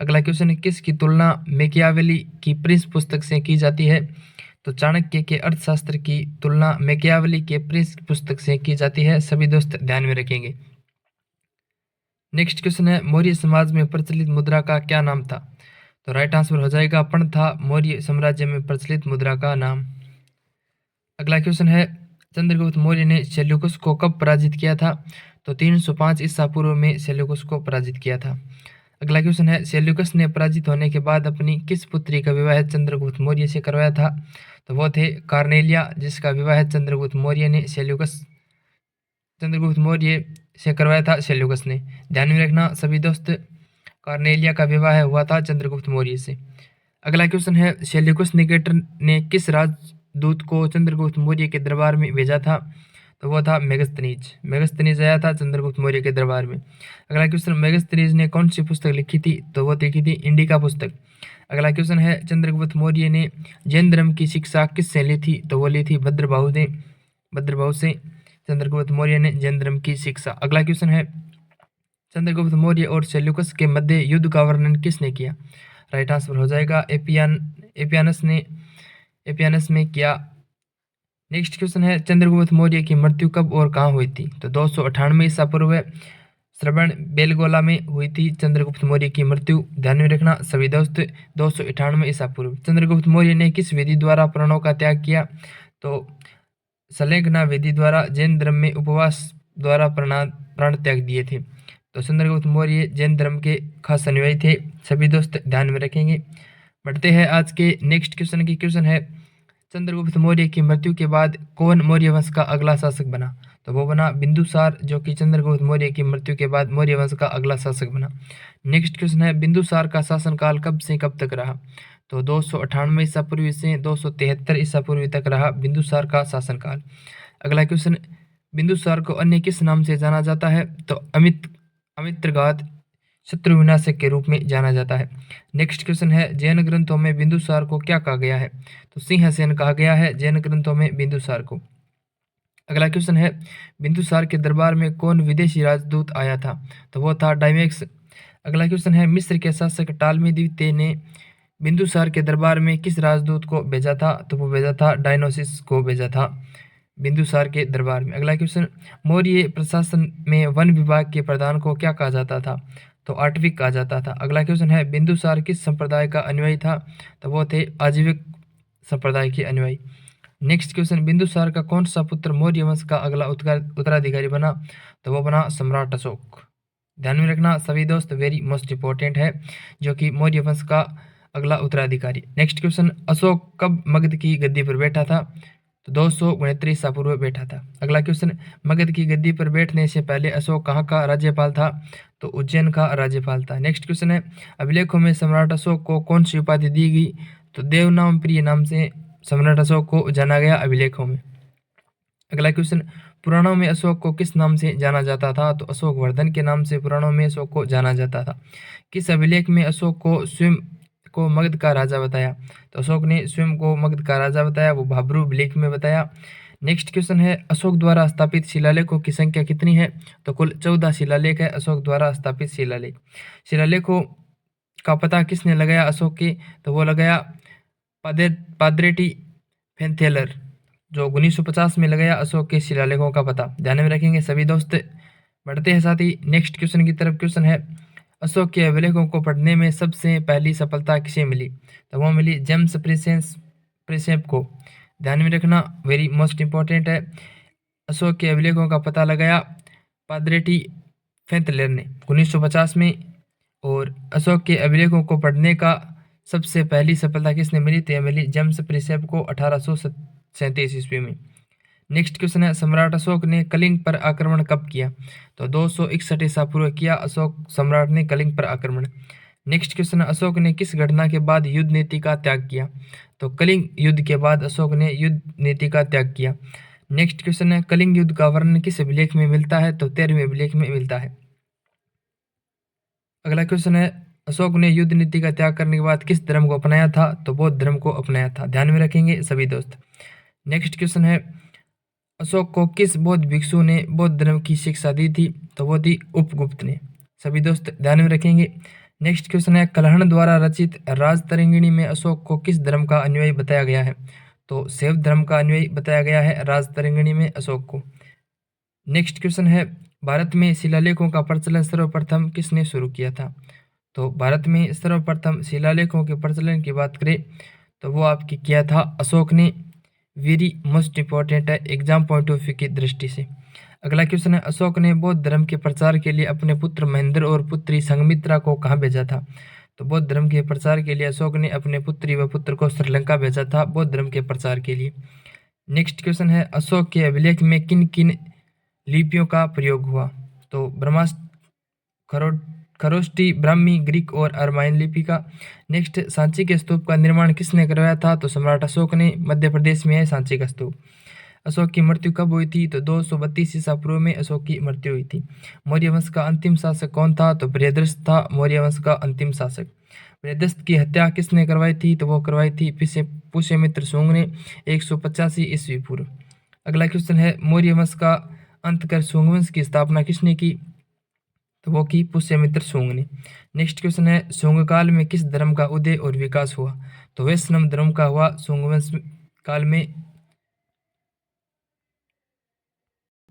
अगला क्वेश्चन है, किसकी तुलना मैकियावेली की प्रिंस पुस्तक से की जाती है? तो चाणक्य के अर्थशास्त्र की तुलना मैकियावेली के प्रिंस पुस्तक से की जाती है, सभी दोस्त ध्यान में रखेंगे। नेक्स्ट क्वेश्चन है, मौर्य समाज में प्रचलित मुद्रा का क्या नाम था? तो राइट आंसर हो जाएगा पण था मौर्य साम्राज्य में प्रचलित मुद्रा का नाम। अगला क्वेश्चन है, चंद्रगुप्त मौर्य ने सेल्यूकस को कब पराजित किया था? तो 305 ईसा पूर्व में सेल्यूकस को पराजित किया था। अगला क्वेश्चन है, सेल्यूकस ने पराजित होने के बाद अपनी किस पुत्री का विवाह चंद्रगुप्त मौर्य से करवाया था? तो वो थे कार्नेलिया, जिसका विवाह चंद्रगुप्त मौर्य ने चंद्रगुप्त मौर्य से करवाया था सेल्यूकस ने। ध्यान में रखना सभी दोस्त, कार्नेलिया का विवाह हुआ था चंद्रगुप्त मौर्य से। अगला क्वेश्चन है, सेल्यूकस निकेटर ने किस राजदूत को चंद्रगुप्त मौर्य के दरबार में भेजा था? तो वो था मेगस्थनीज। मेगस्थनीज आया था चंद्रगुप्त मौर्य के दरबार में। अगला क्वेश्चन, मेगस्थनीज ने कौन सी पुस्तक लिखी थी? तो वो लिखी थी इंडिका पुस्तक। अगला क्वेश्चन है, चंद्रगुप्त मौर्य ने जैन धर्म की शिक्षा किससे ली थी? तो वो ली थी भद्रभाव से चंद्रगुप्त मौर्य ने जैन धर्म की शिक्षा। अगला क्वेश्चन है, चंद्रगुप्त मौर्य और सेल्यूकस के मध्य युद्ध का वर्णन किसने किया? राइट आंसर हो जाएगा एपियानस में किया। नेक्स्ट क्वेश्चन है, चंद्रगुप्त मौर्य की मृत्यु कब और कहाँ हुई थी? तो 298 ईसा पूर्व श्रवण बेलगोला में हुई थी चंद्रगुप्त मौर्य की मृत्यु। ध्यान में रखना सभी दोस्त, 298 ईसा पूर्व। चंद्रगुप्त मौर्य ने किस विधि द्वारा प्राणों का त्याग किया? तो संलेखना विधि द्वारा। जैन धर्म में उपवास द्वारा प्राण त्याग दिए थे। तो चंद्रगुप्त मौर्य जैन धर्म के खास अनुयायी थे, सभी दोस्त ध्यान में रखेंगे। बढ़ते हैं आज के नेक्स्ट क्वेश्चन की। क्वेश्चन है, चंद्रगुप्त मौर्य की मृत्यु के बाद कौन मौर्य वंश का अगला शासक बना? तो वो बना बिंदुसार, जो कि चंद्रगुप्त मौर्य की मृत्यु के बाद मौर्य वंश का अगला शासक बना। नेक्स्ट क्वेश्चन है, बिंदुसार का शासनकाल कब से कब तक रहा? तो 298 ईसा पूर्व से 273 ईसा पूर्व तक रहा बिंदुसार का शासनकाल। अगला क्वेश्चन, बिंदुसार को अन्य किस नाम से जाना जाता है? तो अमित्रघात शत्रु विनाशक के रूप में जाना जाता है। नेक्स्ट क्वेश्चन है, जैन ग्रंथों में बिंदुसार को क्या कहा गया है? तो सिंहसेन कहा गया है जैन ग्रंथों में बिंदुसार को। अगला क्वेश्चन है, बिंदुसार के दरबार में कौन विदेशी राजदूत आया था? तो वो था डायमेक्स। अगला क्वेश्चन है, मिस्र के शासक टालमी द्वितीय ने बिंदुसार के दरबार में किस राजदूत को भेजा था? तो वो भेजा था डायनोसिस को भेजा था बिंदुसार के दरबार में। अगला क्वेश्चन, मौर्य प्रशासन में वन विभाग के प्रधान को क्या कहा जाता था? तो आटविक कहा जाता था। अगला क्वेश्चन है, बिंदुसार किस संप्रदाय का अनुयायी था? तो वो थे आजीविक संप्रदाय के अनुयायी। नेक्स्ट क्वेश्चन, बिंदुसार का कौन सा पुत्र मौर्य वंश का अगला उत्तराधिकारी बना? तो वो बना सम्राट अशोक। ध्यान में रखना सभी दोस्त, वेरी मोस्ट इंपॉर्टेंट है, जो कि मौर्य वंश का अगला उत्तराधिकारी। नेक्स्ट क्वेश्चन, अशोक कब मगध की गद्दी पर बैठा था? तो 269 ईसा पूर्व बैठा था। अगला क्वेश्चन, मगध की गद्दी पर बैठने से पहले अशोक कहाँ का राज्यपाल था? तो उज्जैन का राज्यपाल था। नेक्स्ट क्वेश्चन है, अभिलेखों में सम्राट अशोक को कौन सी उपाधि दी गई? तो देवनाम प्रिय नाम से सम्राट अशोक को जाना गया अभिलेखों में। अगला क्वेश्चन, पुराणों में अशोक को किस नाम से जाना जाता था? तो अशोक वर्धन के नाम से पुराणों में अशोक को जाना जाता था। किस अभिलेख में अशोक को स्वयं को मगध का राजा बताया? तो अशोक ने स्वयं को मगध का राजा बताया, वो भाब्रू अभिलेख में बताया। नेक्स्ट क्वेश्चन है, अशोक द्वारा स्थापित शिलालेखों की संख्या कितनी है? तो कुल 14 शिलालेख है अशोक द्वारा स्थापित शिलालेख। शिलालेखों का पता किसने लगाया अशोक के? तो वो लगाया पाद्रेटी फेंथेलर, जो 1950 में लगाया अशोक के शिलालेखों का पता। ध्यान में रखेंगे सभी दोस्त। बढ़ते हैं साथ ही नेक्स्ट क्वेश्चन की तरफ। क्वेश्चन है, अशोक के अभिलेखों को पढ़ने में सबसे पहली सफलता किसे मिली? तो वो मिली जेम्स प्रिंसेप को। ध्यान में रखना, वेरी मोस्ट इंपॉर्टेंट है। अशोक के अभिलेखों का पता लगाया पाद्रेटी फेंथलेर ने 1950 में, और अशोक के अभिलेखों को पढ़ने का सबसे पहली सफलता किसने मिली? तो यह मिली जेम्स प्रिंसेप को 1837 ईस्वी में। नेक्स्ट क्वेश्चन है सम्राट अशोक ने कलिंग पर आक्रमण कब किया? तो 261 ईसा पूर्व किया अशोक सम्राट ने कलिंग पर आक्रमण। नेक्स्ट क्वेश्चन है अशोक ने किस घटना के बाद युद्ध नीति का त्याग किया? तो कलिंग युद्ध के बाद अशोक ने युद्ध नीति का त्याग किया। नेक्स्ट क्वेश्चन है कलिंग युद्ध का वर्णन किस अभिलेख में मिलता है? तो 13वें अभिलेख में मिलता है। अगला क्वेश्चन है अशोक ने युद्ध नीति का त्याग करने के बाद किस धर्म को अपनाया था? तो बौद्ध धर्म को अपनाया था। ध्यान में रखेंगे सभी दोस्त। नेक्स्ट क्वेश्चन है अशोक को किस बौद्ध भिक्षु ने बौद्ध धर्म की शिक्षा दी थी? तो वो थी उपगुप्त ने। सभी दोस्त ध्यान में रखेंगे। नेक्स्ट क्वेश्चन है कल्हण द्वारा रचित राजतरंगिणी में अशोक को किस धर्म का अनुयायी बताया गया है? तो शैव धर्म का अनुयायी बताया गया है राजतरंगिणी में अशोक को। नेक्स्ट क्वेश्चन है भारत में शिलालेखों का प्रचलन सर्वप्रथम किसने शुरू किया था? तो भारत में सर्वप्रथम शिलालेखों के प्रचलन की बात करें तो वो आपकी किया था अशोक ने। वेरी मोस्ट इंपॉर्टेंट है एग्जाम पॉइंट ऑफ व्यू की दृष्टि से। अगला क्वेश्चन है अशोक ने बौद्ध धर्म के प्रचार के लिए अपने पुत्र महेंद्र और पुत्री संघमित्रा को कहाँ भेजा था? तो बौद्ध धर्म के प्रचार के लिए अशोक ने अपने पुत्री व पुत्र को श्रीलंका भेजा था बौद्ध धर्म के प्रचार के लिए। नेक्स्ट क्वेश्चन है अशोक के अभिलेख में किन किन लिपियों का प्रयोग हुआ? तो ब्रह्मास्त्र, खरोष्टी, ब्राह्मी, ग्रीक और अरमाइन लिपि का। नेक्स्ट सांची के स्तूप का निर्माण किसने करवाया था? तो सम्राट अशोक ने। मध्य प्रदेश में है सांची का स्तूप। अशोक की मृत्यु कब हुई थी? तो 232 ईसा पूर्व में अशोक की मृत्यु हुई थी। मौर्य वंश का अंतिम शासक कौन था? तो प्रियदर्श था मौर्य वंश का अंतिम शासक। प्रियदर्श की हत्या किसने करवाई थी? तो वो करवाई थी पुष्यमित्र शुंग ने 185 ईस्वी पूर्व। अगला क्वेश्चन है मौर्य वंश का अंत कर शुंग वंश की स्थापना किसने की? तो वो की पुष्यमित्र शुंग ने। नेक्स्ट क्वेश्चन है शुंग काल में किस धर्म का उदय और विकास हुआ? तो वैष्णव धर्म का हुआ शुंग वंश काल में।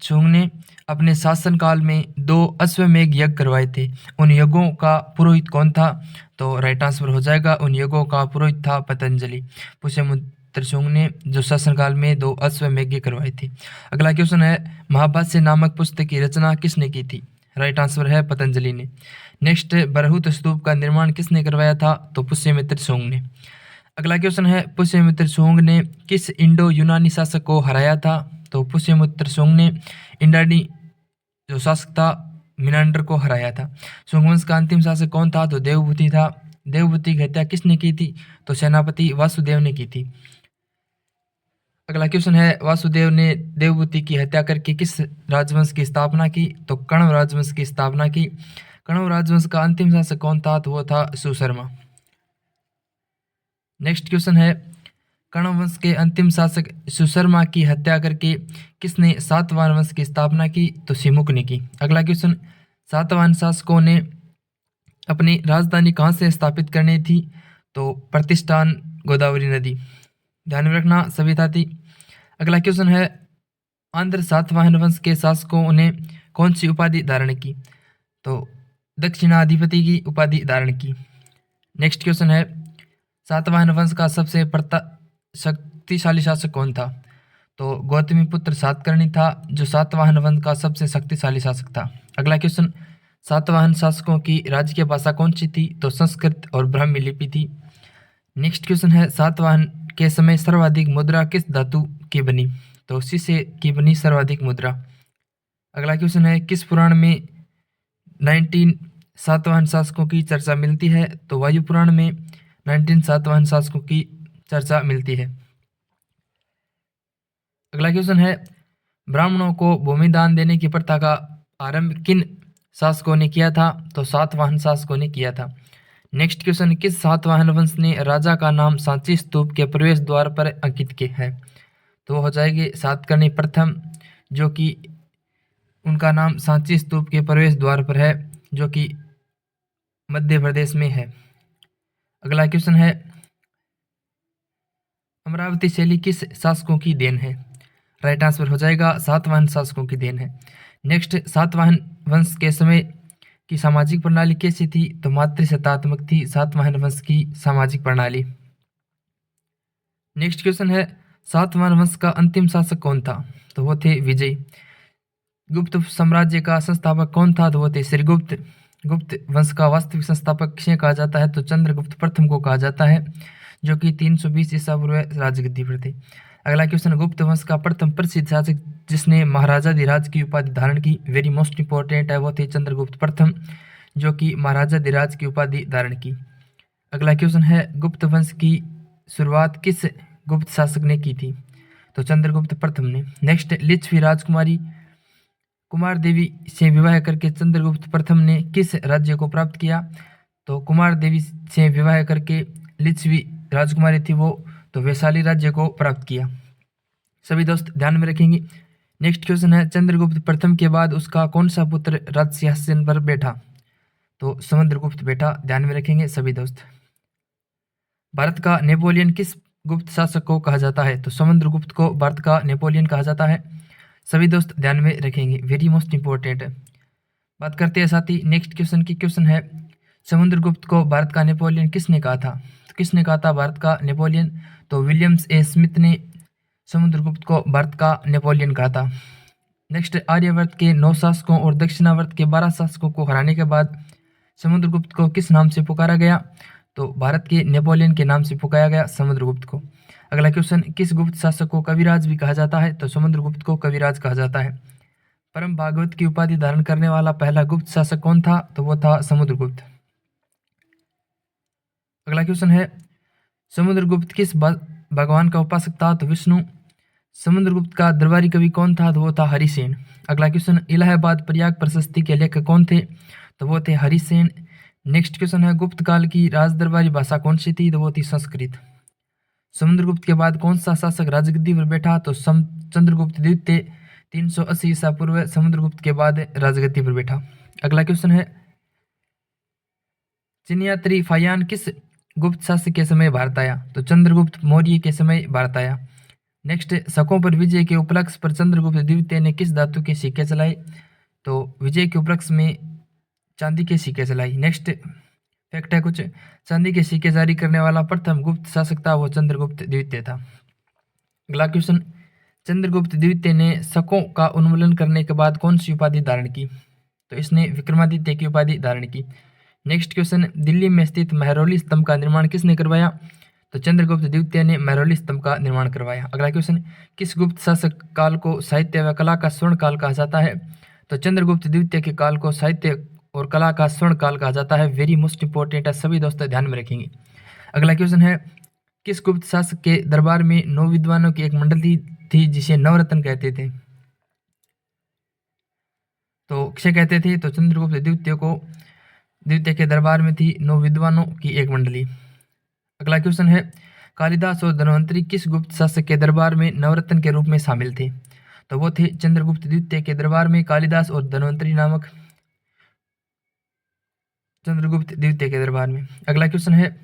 शुंग ने अपने शासनकाल में 2 अश्वमेध यज्ञ करवाए थे। उन यज्ञों का पुरोहित कौन था? तो राइट आंसर हो जाएगा उन यज्ञों का पुरोहित था पतंजलि। पुष्यमित्र शुंग ने जो शासनकाल में 2 अश्वमेध यज्ञ करवाए थे। अगला क्वेश्चन है महाभाष्य नामक पुस्तक की रचना किसने की थी? राइट आंसर है पतंजलि ने। नेक्स्ट बरहुत स्तूप का निर्माण किसने करवाया था? तो पुष्यमित्र शुंग ने। अगला क्वेश्चन है पुष्यमित्र शुंग ने किस इंडो यूनानी शासक को हराया था? तो पुष्यमित्र शुंग ने इंडानी जो शासक था मिनांडर को हराया था। शुंग वंश का अंतिम शासक कौन था? तो देवभूति था। देवभूति की हत्या किसने की थी? तो सेनापति वासुदेव ने की थी। अगला क्वेश्चन है वासुदेव ने देवभूति की हत्या करके किस राजवंश की स्थापना की? तो कण्व राजवंश की स्थापना की। कण्व राजवंश का अंतिम शासक कौन था? तो वो था सुशर्मा। नेक्स्ट क्वेश्चन है कण्व वंश के अंतिम शासक सुशर्मा की हत्या करके किसने सातवाहन वंश की स्थापना की? तो सिमुक ने की। अगला क्वेश्चन सातवाहन शासकों ने अपनी राजधानी कहाँ से स्थापित करनी थी? तो प्रतिष्ठान गोदावरी नदी। ध्यान में रखना सभी साथी। अगला क्वेश्चन है आंध्र सातवाहन वंश के शासकों ने कौन सी उपाधि धारण की? तो दक्षिणाधिपति की उपाधि धारण की। नेक्स्ट क्वेश्चन है सातवाहन वंश का सबसे शक्तिशाली शासक कौन था? तो गौतमीपुत्र सातकर्णी था जो सातवाहन वंश का सबसे शक्तिशाली शासक था। अगला क्वेश्चन सातवाहन शासकों की राजकीय भाषा कौन सी थी? तो संस्कृत और ब्राह्मी लिपि थी। नेक्स्ट क्वेश्चन है सातवाहन के समय सर्वाधिक मुद्रा किस धातु की बनी? तो शीशे की बनी सर्वाधिक मुद्रा। अगला क्वेश्चन है किस पुराण में 19 सातवाहन शासकों की चर्चा मिलती है? तो वायु पुराण में 19 सातवाहन शासकों की चर्चा मिलती है। अगला क्वेश्चन है ब्राह्मणों को भूमि दान देने की प्रथा का आरंभ किन शासकों ने किया था? तो सातवाहन शासकों ने किया था। नेक्स्ट क्वेश्चन किस सातवाहन वंश ने राजा का नाम सांची स्तूप के प्रवेश द्वार पर अंकित किया है? तो हो जाएगी सातकर्णी प्रथम जो कि उनका नाम सांची स्तूप के प्रवेश द्वार पर है जो कि मध्य प्रदेश में है। अगला क्वेश्चन है अमरावती शैली किस शासकों की देन है? राइट आंसर हो जाएगा सातवाहन शासकों की देन है। नेक्स्ट सातवाहन वंश के समय की सामाजिक प्रणाली कैसी थी? तो मातृसत्तात्मक थी सातवाहन वंश की सामाजिक प्रणाली। नेक्स्ट क्वेश्चन है सातवाहन वंश का अंतिम शासक कौन था? तो वो थे विजय। गुप्त साम्राज्य का संस्थापक कौन था? तो वो थे श्रीगुप्त। गुप्त वंश का वास्तविक संस्थापक किसे कहा जाता है? तो चंद्रगुप्त प्रथम को कहा जाता है जो कि 320 ईसा पूर्व राजगद्दी पर थे। अगला क्वेश्चन, गुप्त वंश का प्रथम प्रसिद्ध शासक जिसने महाराजाधिराज की उपाधि धारण की, वेरी मोस्ट इंपॉर्टेंट है, वो थे चंद्रगुप्त प्रथम, जो कि महाराजाधिराज की उपाधि धारण की। अगला क्वेश्चन है, गुप्त वंश की शुरुआत किस गुप्त शासक ने की थी? तो चंद्रगुप्त प्रथम ने। नेक्स्ट, लिच्छवी राजकुमारी कुमार देवी से विवाह करके चंद्रगुप्त प्रथम ने किस राज्य को प्राप्त किया? तो कुमार देवी से विवाह करके लिच्छवी राजकुमारी थी वो, तो वैशाली राज्य को प्राप्त किया। सभी दोस्त ध्यान में रखेंगे। नेक्स्ट क्वेश्चन है, चंद्रगुप्त प्रथम के बाद उसका कौन सा पुत्र राज सिंहासन पर बैठा? तो समुद्रगुप्त बैठा, ध्यान में रखेंगे सभी दोस्त। भारत का नेपोलियन किस गुप्त शासक को कहा जाता है? तो समुद्रगुप्त को भारत का नेपोलियन कहा जाता है। सभी दोस्त ध्यान में रखेंगे, वेरी मोस्ट इंपॉर्टेंट है। बात करते हैं साथ ही नेक्स्ट क्वेश्चन की। क्वेश्चन है, समुद्रगुप्त को भारत का नेपोलियन किसने कहा था? तो किसने कहा था भारत का नेपोलियन? तो विलियम्स ए स्मिथ ने समुद्रगुप्त को भारत का नेपोलियन कहा था। नेक्स्ट, आर्यवर्त के 9 शासकों और दक्षिणावर्त के 12 शासकों को हराने के बाद समुद्रगुप्त को किस नाम से पुकारा गया? तो भारत के नेपोलियन के नाम से पुकारा गया समुद्रगुप्त को। अगला क्वेश्चन, किस गुप्त शासक को कविराज भी कहा जाता है? तो समुद्रगुप्त को कविराज कहा जाता है। परम भागवत की उपाधि धारण करने वाला पहला गुप्त शासक कौन था? तो वो था समुद्रगुप्त। अगला क्वेश्चन है, समुद्रगुप्त किस भगवान का उपासक था? तो विष्णु। समुद्रगुप्त का दरबारी कवि कौन था? तो वो था हरिसेन। अगला क्वेश्चन, इलाहाबाद प्रयाग प्रशस्ति के लेखक कौन थे? तो वो थे हरिसेन। नेक्स्ट क्वेश्चन है, गुप्त काल की राज दरबारी भाषा कौन सी थी? तो वो थी संस्कृत। समुद्रगुप्त के बाद कौन सा शासक राजगद्दी पर बैठा? तो चंद्रगुप्त द्वितीय 380 ईसा पूर्व समुद्रगुप्त के बाद राजगद्दी पर बैठा। अगला क्वेश्चन है, चिनियात्री फायान किस गुप्त शासक के समय भारत आया? तो चंद्रगुप्त मौर्य के समय भारत आया। नेक्स्ट, शकों पर विजय के उपलक्ष्य पर चंद्रगुप्त द्वितीय ने किस धातु के सिक्के चलाए? तो विजय के उपलक्ष्य में चांदी के सिक्के चलाई। नेक्स्ट फैक्ट है कुछ, चांदी के सिक्के जारी करने वाला प्रथम गुप्त शासक था वो चंद्रगुप्त द्वितीय था। अगला क्वेश्चन, चंद्रगुप्त द्वितीय ने शकों का उन्मूलन करने के बाद कौन सी उपाधि धारण की? तो इसने विक्रमादित्य की उपाधि धारण की। नेक्स्ट क्वेश्चन, दिल्ली में स्थित महरौली स्तंभ का निर्माण किसने करवाया? तो चंद्रगुप्त द्वितीय ने महरौली स्तंभ का निर्माण करवाया। अगला क्वेश्चन, किस गुप्त शासक काल को साहित्य व कला का स्वर्ण काल कहा जाता है? तो चंद्रगुप्त द्वितीय के काल को साहित्य और कला का स्वर्ण काल कहा जाता है। वेरी मोस्ट इंपॉर्टेंट है, सभी दोस्तों ध्यान में रखेंगे। अगला क्वेश्चन है, किस गुप्त शासक के दरबार में 9 विद्वानों की एक मंडली थी जिसे नवरत्न कहते थे? तो किसे कहते थे? तो चंद्रगुप्त द्वितीय के दरबार में थी 9 विद्वानों की एक मंडली। अगला क्वेश्चन है, कालिदास और धन्वंतरी किस गुप्त शासक के दरबार में नवरत्न के रूप में शामिल थे? तो वो थे चंद्रगुप्त द्वितीय के दरबार में कालिदास और धन्वंतरी नामक चंद्रगुप्त द्वितीय के दरबार में। अगला क्वेश्चन है,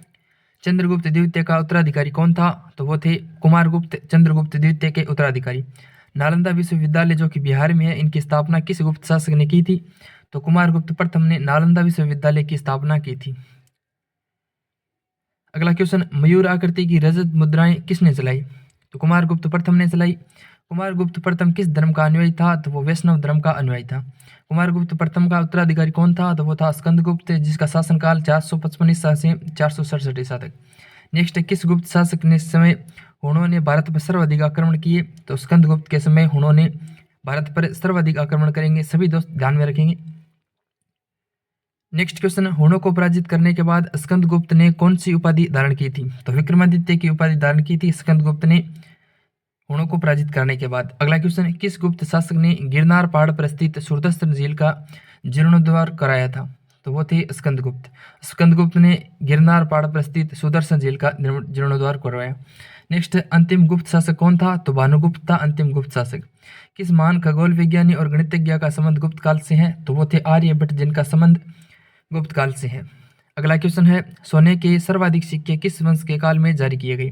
चंद्रगुप्त द्वितीय का उत्तराधिकारी कौन था? तो वो थे कुमारगुप्त, चंद्रगुप्त द्वितीय के उत्तराधिकारी। नालंदा विश्वविद्यालय जो कि बिहार में है, इनकी स्थापना किस गुप्त शासक ने की थी? तो कुमारगुप्त प्रथम ने नालंदा विश्वविद्यालय की स्थापना की थी। अगला क्वेश्चन, मयूर आकृति की रजत मुद्राएं किसने चलाई? तो कुमारगुप्त प्रथम ने चलाई। कुमारगुप्त प्रथम किस धर्म का अनुयायी था? तो वो वैष्णव धर्म का अनुयायी था। कुमारगुप्त प्रथम का उत्तराधिकारी कौन था? तो वो था स्कंदगुप्त, जिसका शासनकाल 455 ईसा से 467 ईसा तक। नेक्स्ट, किस गुप्त शासक ने समय हुणों ने भारत पर सर्वाधिक आक्रमण किए? तो स्कंदगुप्त के समय हुणों ने भारत पर सर्वाधिक आक्रमण करेंगे। सभी दोस्त ध्यान में रखेंगे। नेक्स्ट क्वेश्चन, हुणों को पराजित करने के बाद स्कंदगुप्त ने कौन सी उपाधि धारण की थी? तो विक्रमादित्य की उपाधि धारण की थी स्कंदगुप्त ने हुणों को पराजित करने के बाद। अगला क्वेश्चन, किस गुप्त शासक ने गिरनार पहाड़ पर स्थित सुदर्शन झील का जीर्णोद्धार कराया था? तो वो थे स्कंदगुप्त। स्कंदगुप्त ने गिरनार पहाड़ पर स्थित सुदर्शन झील का जीर्णोद्धार करवाया। नेक्स्ट, अंतिम गुप्त शासक कौन था? तो भानुगुप्त था अंतिम गुप्त शासक। किस महान खगोल विज्ञानी और गणितज्ञ का संबंध गुप्त काल से है? तो वो थे आर्यभट्ट, जिनका संबंध गुप्त काल से है। अगला क्वेश्चन है, सोने के सर्वाधिक सिक्के किस वंश के काल में जारी किए गए?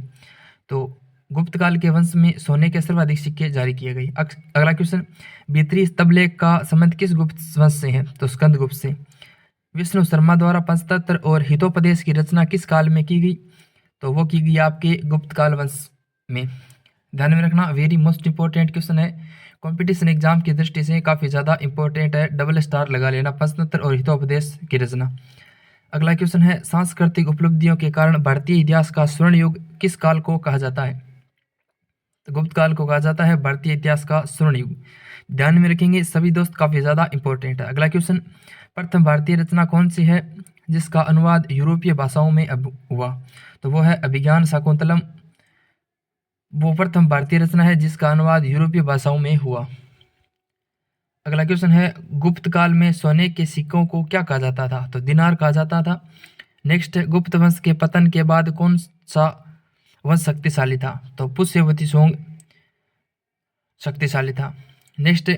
तो गुप्त काल के वंश में सोने के सर्वाधिक सिक्के जारी किए गए। अगला क्वेश्चन, भीतरी स्तंभलेख का संबंध किस गुप्त वंश से है? तो स्कंदगुप्त से। विष्णु शर्मा द्वारा पंचतंत्र और हितोपदेश की रचना किस काल में की गई? तो वो की गई आपके गुप्त काल वंश में। ध्यान में रखना, वेरी मोस्ट इंपॉर्टेंट क्वेश्चन है, कंपटीशन एग्जाम की दृष्टि से काफी ज्यादा इंपॉर्टेंट है, डबल स्टार लगा लेना, पंचतंत्र और हितोपदेश की रचना। अगला क्वेश्चन है, सांस्कृतिक उपलब्धियों के कारण भारतीय इतिहास का स्वर्ण युग किस काल को कहा जाता है? तो गुप्त काल को कहा जाता है भारतीय इतिहास का स्वर्ण युग। ध्यान में रखेंगे सभी दोस्त, काफी ज्यादा इंपॉर्टेंट है। अगला क्वेश्चन, प्रथम भारतीय रचना कौन सी है जिसका अनुवाद यूरोपीय भाषाओं में अब हुआ? तो वो है अभिज्ञान शाकुंतलम। वो प्रथम भारतीय रचना है जिसका अनुवाद यूरोपीय भाषाओं में हुआ। अगला क्वेश्चन है, गुप्त काल में सोने के सिक्कों को क्या कहा जाता था? तो दिनार कहा जाता था। नेक्स्ट, गुप्त वंश के पतन के बाद कौन सा वंश शक्तिशाली था? तो पुष्यवती सोंग शक्तिशाली था। नेक्स्ट,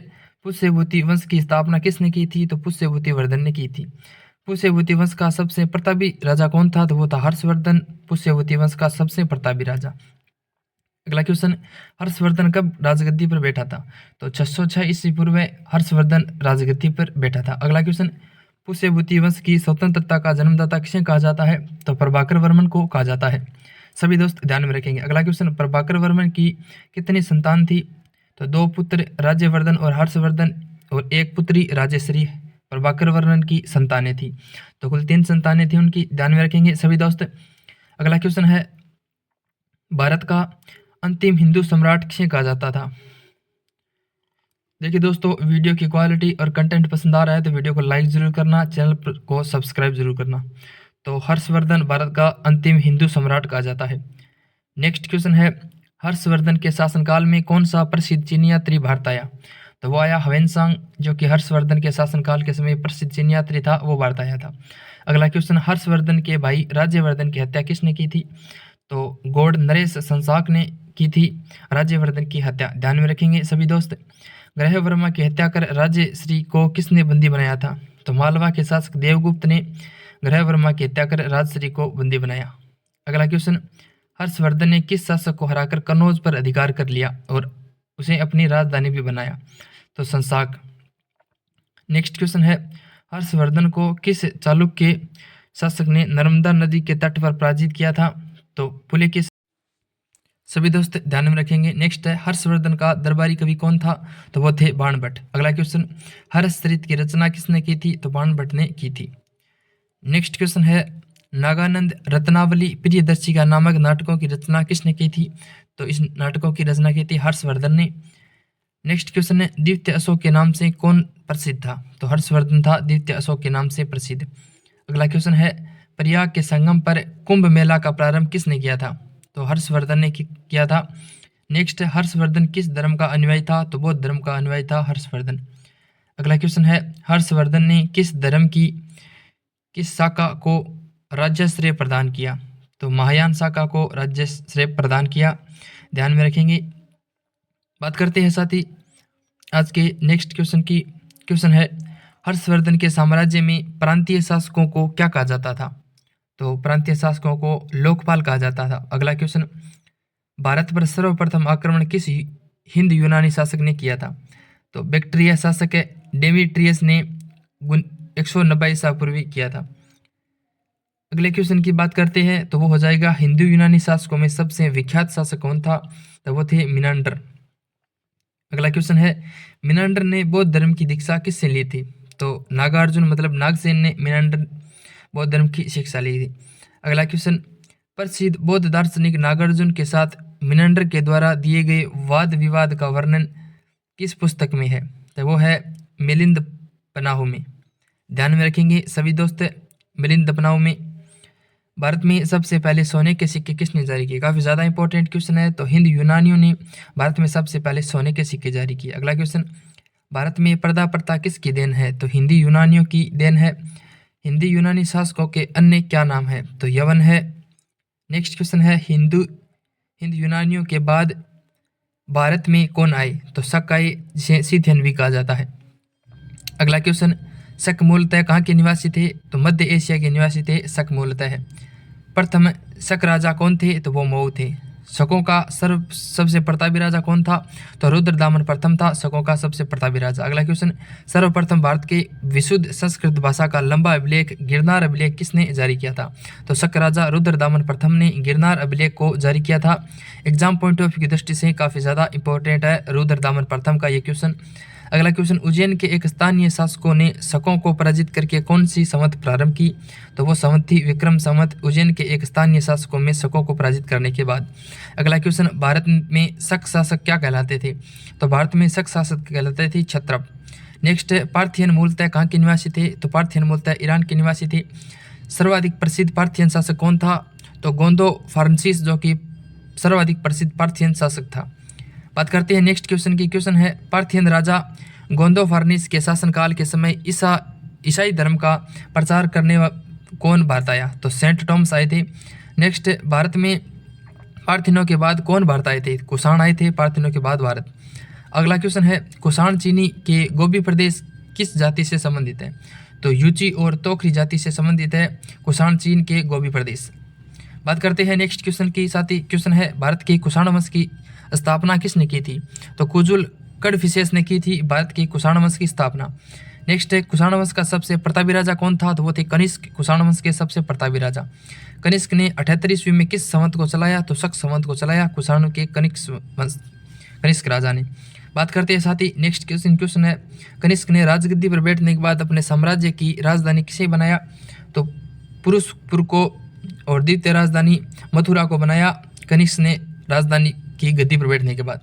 पुष्यवती वंश की स्थापना किसने की थी? तो पुष्यवती वर्धन ने की थी। पुष्यवती वंश का सबसे प्रतापी राजा कौन था? तो वो था हर्षवर्धन, पुष्यवती वंश का सबसे प्रतापी राजा। अगला क्वेश्चन, हर्षवर्धन कब राजगद्दी पर बैठा था? तो 606 ईस्वी पूर्व हर्षवर्धन राजगद्दी पर बैठा था। अगला क्वेश्चन, पुष्यवती वंश की स्वतंत्रता का जन्मदाता किसे कहा जाता है? तो प्रभाकर वर्मन को कहा जाता है। सभी दोस्त ध्यान में रखेंगे। अगला क्वेश्चन, प्रभाकर वर्मन की कितनी संतान थी? तो 2 पुत्र राज्यवर्धन और हर्षवर्धन और 1 पुत्री राजेश्वरी प्रभाकर वर्मन की संतानें थी। तो कुल 3 संतानें थी उनकी, ध्यान में रखेंगे सभी दोस्त। अगला क्वेश्चन है, भारत का अंतिम हिंदू सम्राट किसे कहा जाता था? देखिए दोस्तों, वीडियो की क्वालिटी और कंटेंट पसंद आ रहा है तो वीडियो को लाइक जरूर करना, चैनल को सब्सक्राइब जरूर करना। तो हर्षवर्धन भारत का अंतिम हिंदू सम्राट कहा जाता है। नेक्स्ट क्वेश्चन है, हर्षवर्धन के शासनकाल में कौन सा प्रसिद्ध चीनी यात्री भारत आया? तो वो आया ह्वेनसांग, जो कि हर्षवर्धन के शासनकाल के समय प्रसिद्ध चीनी यात्री था, वो भारत आया था। अगला क्वेश्चन, हर्षवर्धन के भाई राज्यवर्धन की हत्या किसने की थी? तो गौड़ नरेश संसाक ने की थी राज्यवर्धन की हत्या, ध्यान में रखेंगे सभी दोस्त। ग्रह वर्मा की हत्या कर राजश्री को किसने बंदी बनाया था? तो मालवा के शासक देवगुप्त ने ग्रह वर्मा की हत्या कर राजश्री को बंदी बनाया। अगला क्वेश्चन, हर्षवर्धन ने किस शासक को हराकर कन्नौज पर अधिकार कर लिया और उसे अपनी राजधानी भी बनाया? तो संसाक। नेक्स्ट क्वेश्चन है, हर्षवर्धन को किस चालुक्य शासक ने नर्मदा नदी के तट पर पराजित किया था? तो पुलकेशिन। सभी दोस्त ध्यान में रखेंगे। नेक्स्ट है, हर्षवर्धन का दरबारी कवि कौन था? तो वो थे बाणभट्ट। अगला क्वेश्चन, हर्षचरित की रचना किसने की थी? तो बाणभट्ट ने की थी। नेक्स्ट क्वेश्चन है, नागानंद रत्नावली प्रियदर्शिका नामक नाटकों की रचना किसने की थी? तो इस नाटकों की रचना की थी हर्षवर्धन ने। नेक्स्ट क्वेश्चन है, द्वितीय अशोक के नाम से कौन प्रसिद्ध था? तो हर्षवर्धन था द्वितीय अशोक के नाम से प्रसिद्ध। अगला क्वेश्चन है, प्रयाग के संगम पर कुंभ मेला का प्रारंभ किसने किया था? तो हर्षवर्धन ने किया था। नेक्स्ट, हर्षवर्धन किस धर्म का अनुयायी था? तो बौद्ध धर्म का अनुयायी था हर्षवर्धन। अगला क्वेश्चन है, हर्षवर्धन ने किस धर्म की किस शाखा को राज्याश्रय प्रदान किया? तो महायान शाखा को राज्याश्रय प्रदान किया, ध्यान में रखेंगे। बात करते हैं साथ ही आज के नेक्स्ट क्वेश्चन की। क्वेश्चन है, हर्षवर्धन के साम्राज्य में प्रांतीय शासकों को क्या कहा जाता था? तो प्रांतीय शासकों को लोकपाल कहा जाता था। अगला क्वेश्चन, भारत पर सर्वप्रथम आक्रमण किस हिंद यूनानी शासक ने किया था? तो बैक्ट्रिया शासक डेमेट्रियस ने 190 ईसा पूर्व किया था। अगले क्वेश्चन की बात करते हैं तो वो हो जाएगा, हिंदू यूनानी शासकों में सबसे विख्यात शासक कौन था? तो वो थे मिनांडर। अगला क्वेश्चन है, मिनांडर ने बौद्ध धर्म की दीक्षा किससे ली थी? तो नागार्जुन मतलब नागसेन ने मिनांडर बौद्ध धर्म की शिक्षा ली थी। अगला क्वेश्चन, प्रसिद्ध बौद्ध दार्शनिक नागार्जुन के साथ मिनांडर के द्वारा दिए गए वाद विवाद का वर्णन किस पुस्तक में है? तो वो है मिलिंद पनाहु में, ध्यान में रखेंगे सभी दोस्त। मिलिंद पनाहु में। भारत में सबसे पहले सोने के सिक्के किसने जारी किए? काफी ज्यादा इंपॉर्टेंट क्वेश्चन है। तो हिंद यूनानियों ने भारत में सबसे पहले सोने के सिक्के जारी किए। अगला क्वेश्चन, भारत में पर्दा प्रथा किसकी देन है? तो हिंदी यूनानियों की देन है। हिंदी यूनानी शासकों के अन्य क्या नाम है? तो यवन है। नेक्स्ट क्वेश्चन है, हिंद यूनानियों के बाद भारत में कौन आए? तो शक आए, जिसे सीथियन भी कहा जाता है। अगला क्वेश्चन, शक मूलतः कहाँ के निवासी थे? तो मध्य एशिया के निवासी थे शक मूलतः है। प्रथम शक राजा कौन थे? तो वो मऊ थे। शकों का सबसे प्रतापी राजा कौन था? तो रुद्रदामन प्रथम था शकों का सबसे प्रतापी राजा। अगला क्वेश्चन, सर्वप्रथम भारत के विशुद्ध संस्कृत भाषा का लंबा अभिलेख गिरनार अभिलेख किसने जारी किया था? तो शक राजा रुद्रदामन प्रथम ने गिरनार अभिलेख को जारी किया था। एग्जाम पॉइंट ऑफ व्यू की दृष्टि से काफी ज्यादा इंपॉर्टेंट है रुद्रदामन प्रथम का ये क्वेश्चन। अगला क्वेश्चन, उज्जैन के एक स्थानीय शासकों ने शकों को पराजित करके कौन सी संवत प्रारंभ की? तो वो संवत थी विक्रम संवत। उज्जैन के एक स्थानीय शासकों में शकों को पराजित करने के बाद। अगला क्वेश्चन, भारत में शक शासक क्या कहलाते थे? तो भारत में शक शासक कहलाते थे क्षत्रप। नेक्स्ट, पार्थियन मूलतः कहाँ के निवासी थे? तो पार्थियन मूलतः ईरान के निवासी थे। सर्वाधिक प्रसिद्ध पार्थियन शासक कौन था? तो गोंदो फार्नसीस, जो कि सर्वाधिक प्रसिद्ध पार्थियन शासक था। बात करते हैं नेक्स्ट क्वेश्चन की। क्वेश्चन है, पार्थियन राजा गोंदो फार्निस के शासनकाल के समय ईसाई धर्म का प्रचार करने कौन भारत आया? तो सेंट टॉमस आए थे। नेक्स्ट, भारत में पार्थियनों के बाद कौन भारत आए थे? कुषाण आए थे पार्थियनों के बाद भारत। अगला क्वेश्चन है, कुषाण चीनी के गोबी प्रदेश किस जाति से संबंधित है? तो यूची और तोखरी जाति से संबंधित है कुषाण चीन के गोबी प्रदेश। बात करते हैं नेक्स्ट क्वेश्चन की। साथ ही क्वेश्चन है, भारत के कुषाण वंश की स्थापना किसने की थी? तो कुजुल कडफिसेस ने की थी भारत के कुषाण वंश की स्थापना। नेक्स्ट है, कुषाण वंश का सबसे प्रतापी राजा कौन था? तो वो थे कनिष्क, कुषाण वंश के सबसे प्रतापी राजा। कनिष्क ने 78 ईस्वी में किस संवत को चलाया? तो शक संवत को चलाया कुषाण के कनिष्क राजा ने। बात करते हैं साथ ही नेक्स्ट क्वेश्चन है, कनिष्क ने राजगद्दी पर बैठने के बाद अपने साम्राज्य की राजधानी किसे बनाया? तो पुरुषपुर को और द्वितीय राजधानी मथुरा को बनाया कनिष्क ने राजधानी की गद्दी पर बैठने के बाद।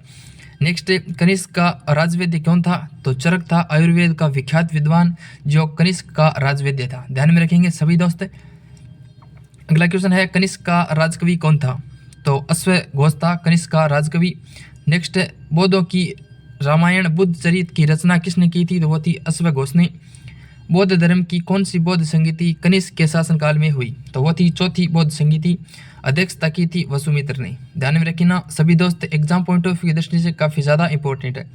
नेक्स्ट, कनिष्क का राजवैद्य कौन था? तो चरक था, आयुर्वेद का विख्यात विद्वान जो कनिष्क का राजवैद्य था। ध्यान में रखेंगे सभी दोस्त। अगला क्वेश्चन है, कनिष्क का राजकवि कौन था? तो अश्वघोष था कनिष्क का राजकवि। नेक्स्ट, बौद्धों की रामायण बुद्ध चरित की रचना किसने की थी? तो वो थी अश्वघोष ने। बौद्ध धर्म की कौन सी बौद्ध संगीति कनिष्क के शासनकाल में हुई? तो वो थी चौथी बौद्ध संगीति। अध्यक्षता की थी वसुमित्र ने। ध्यान में रखना सभी दोस्त, एग्जाम पॉइंट ऑफ व्यू की दृष्टि से काफ़ी ज़्यादा इंपॉर्टेंट है।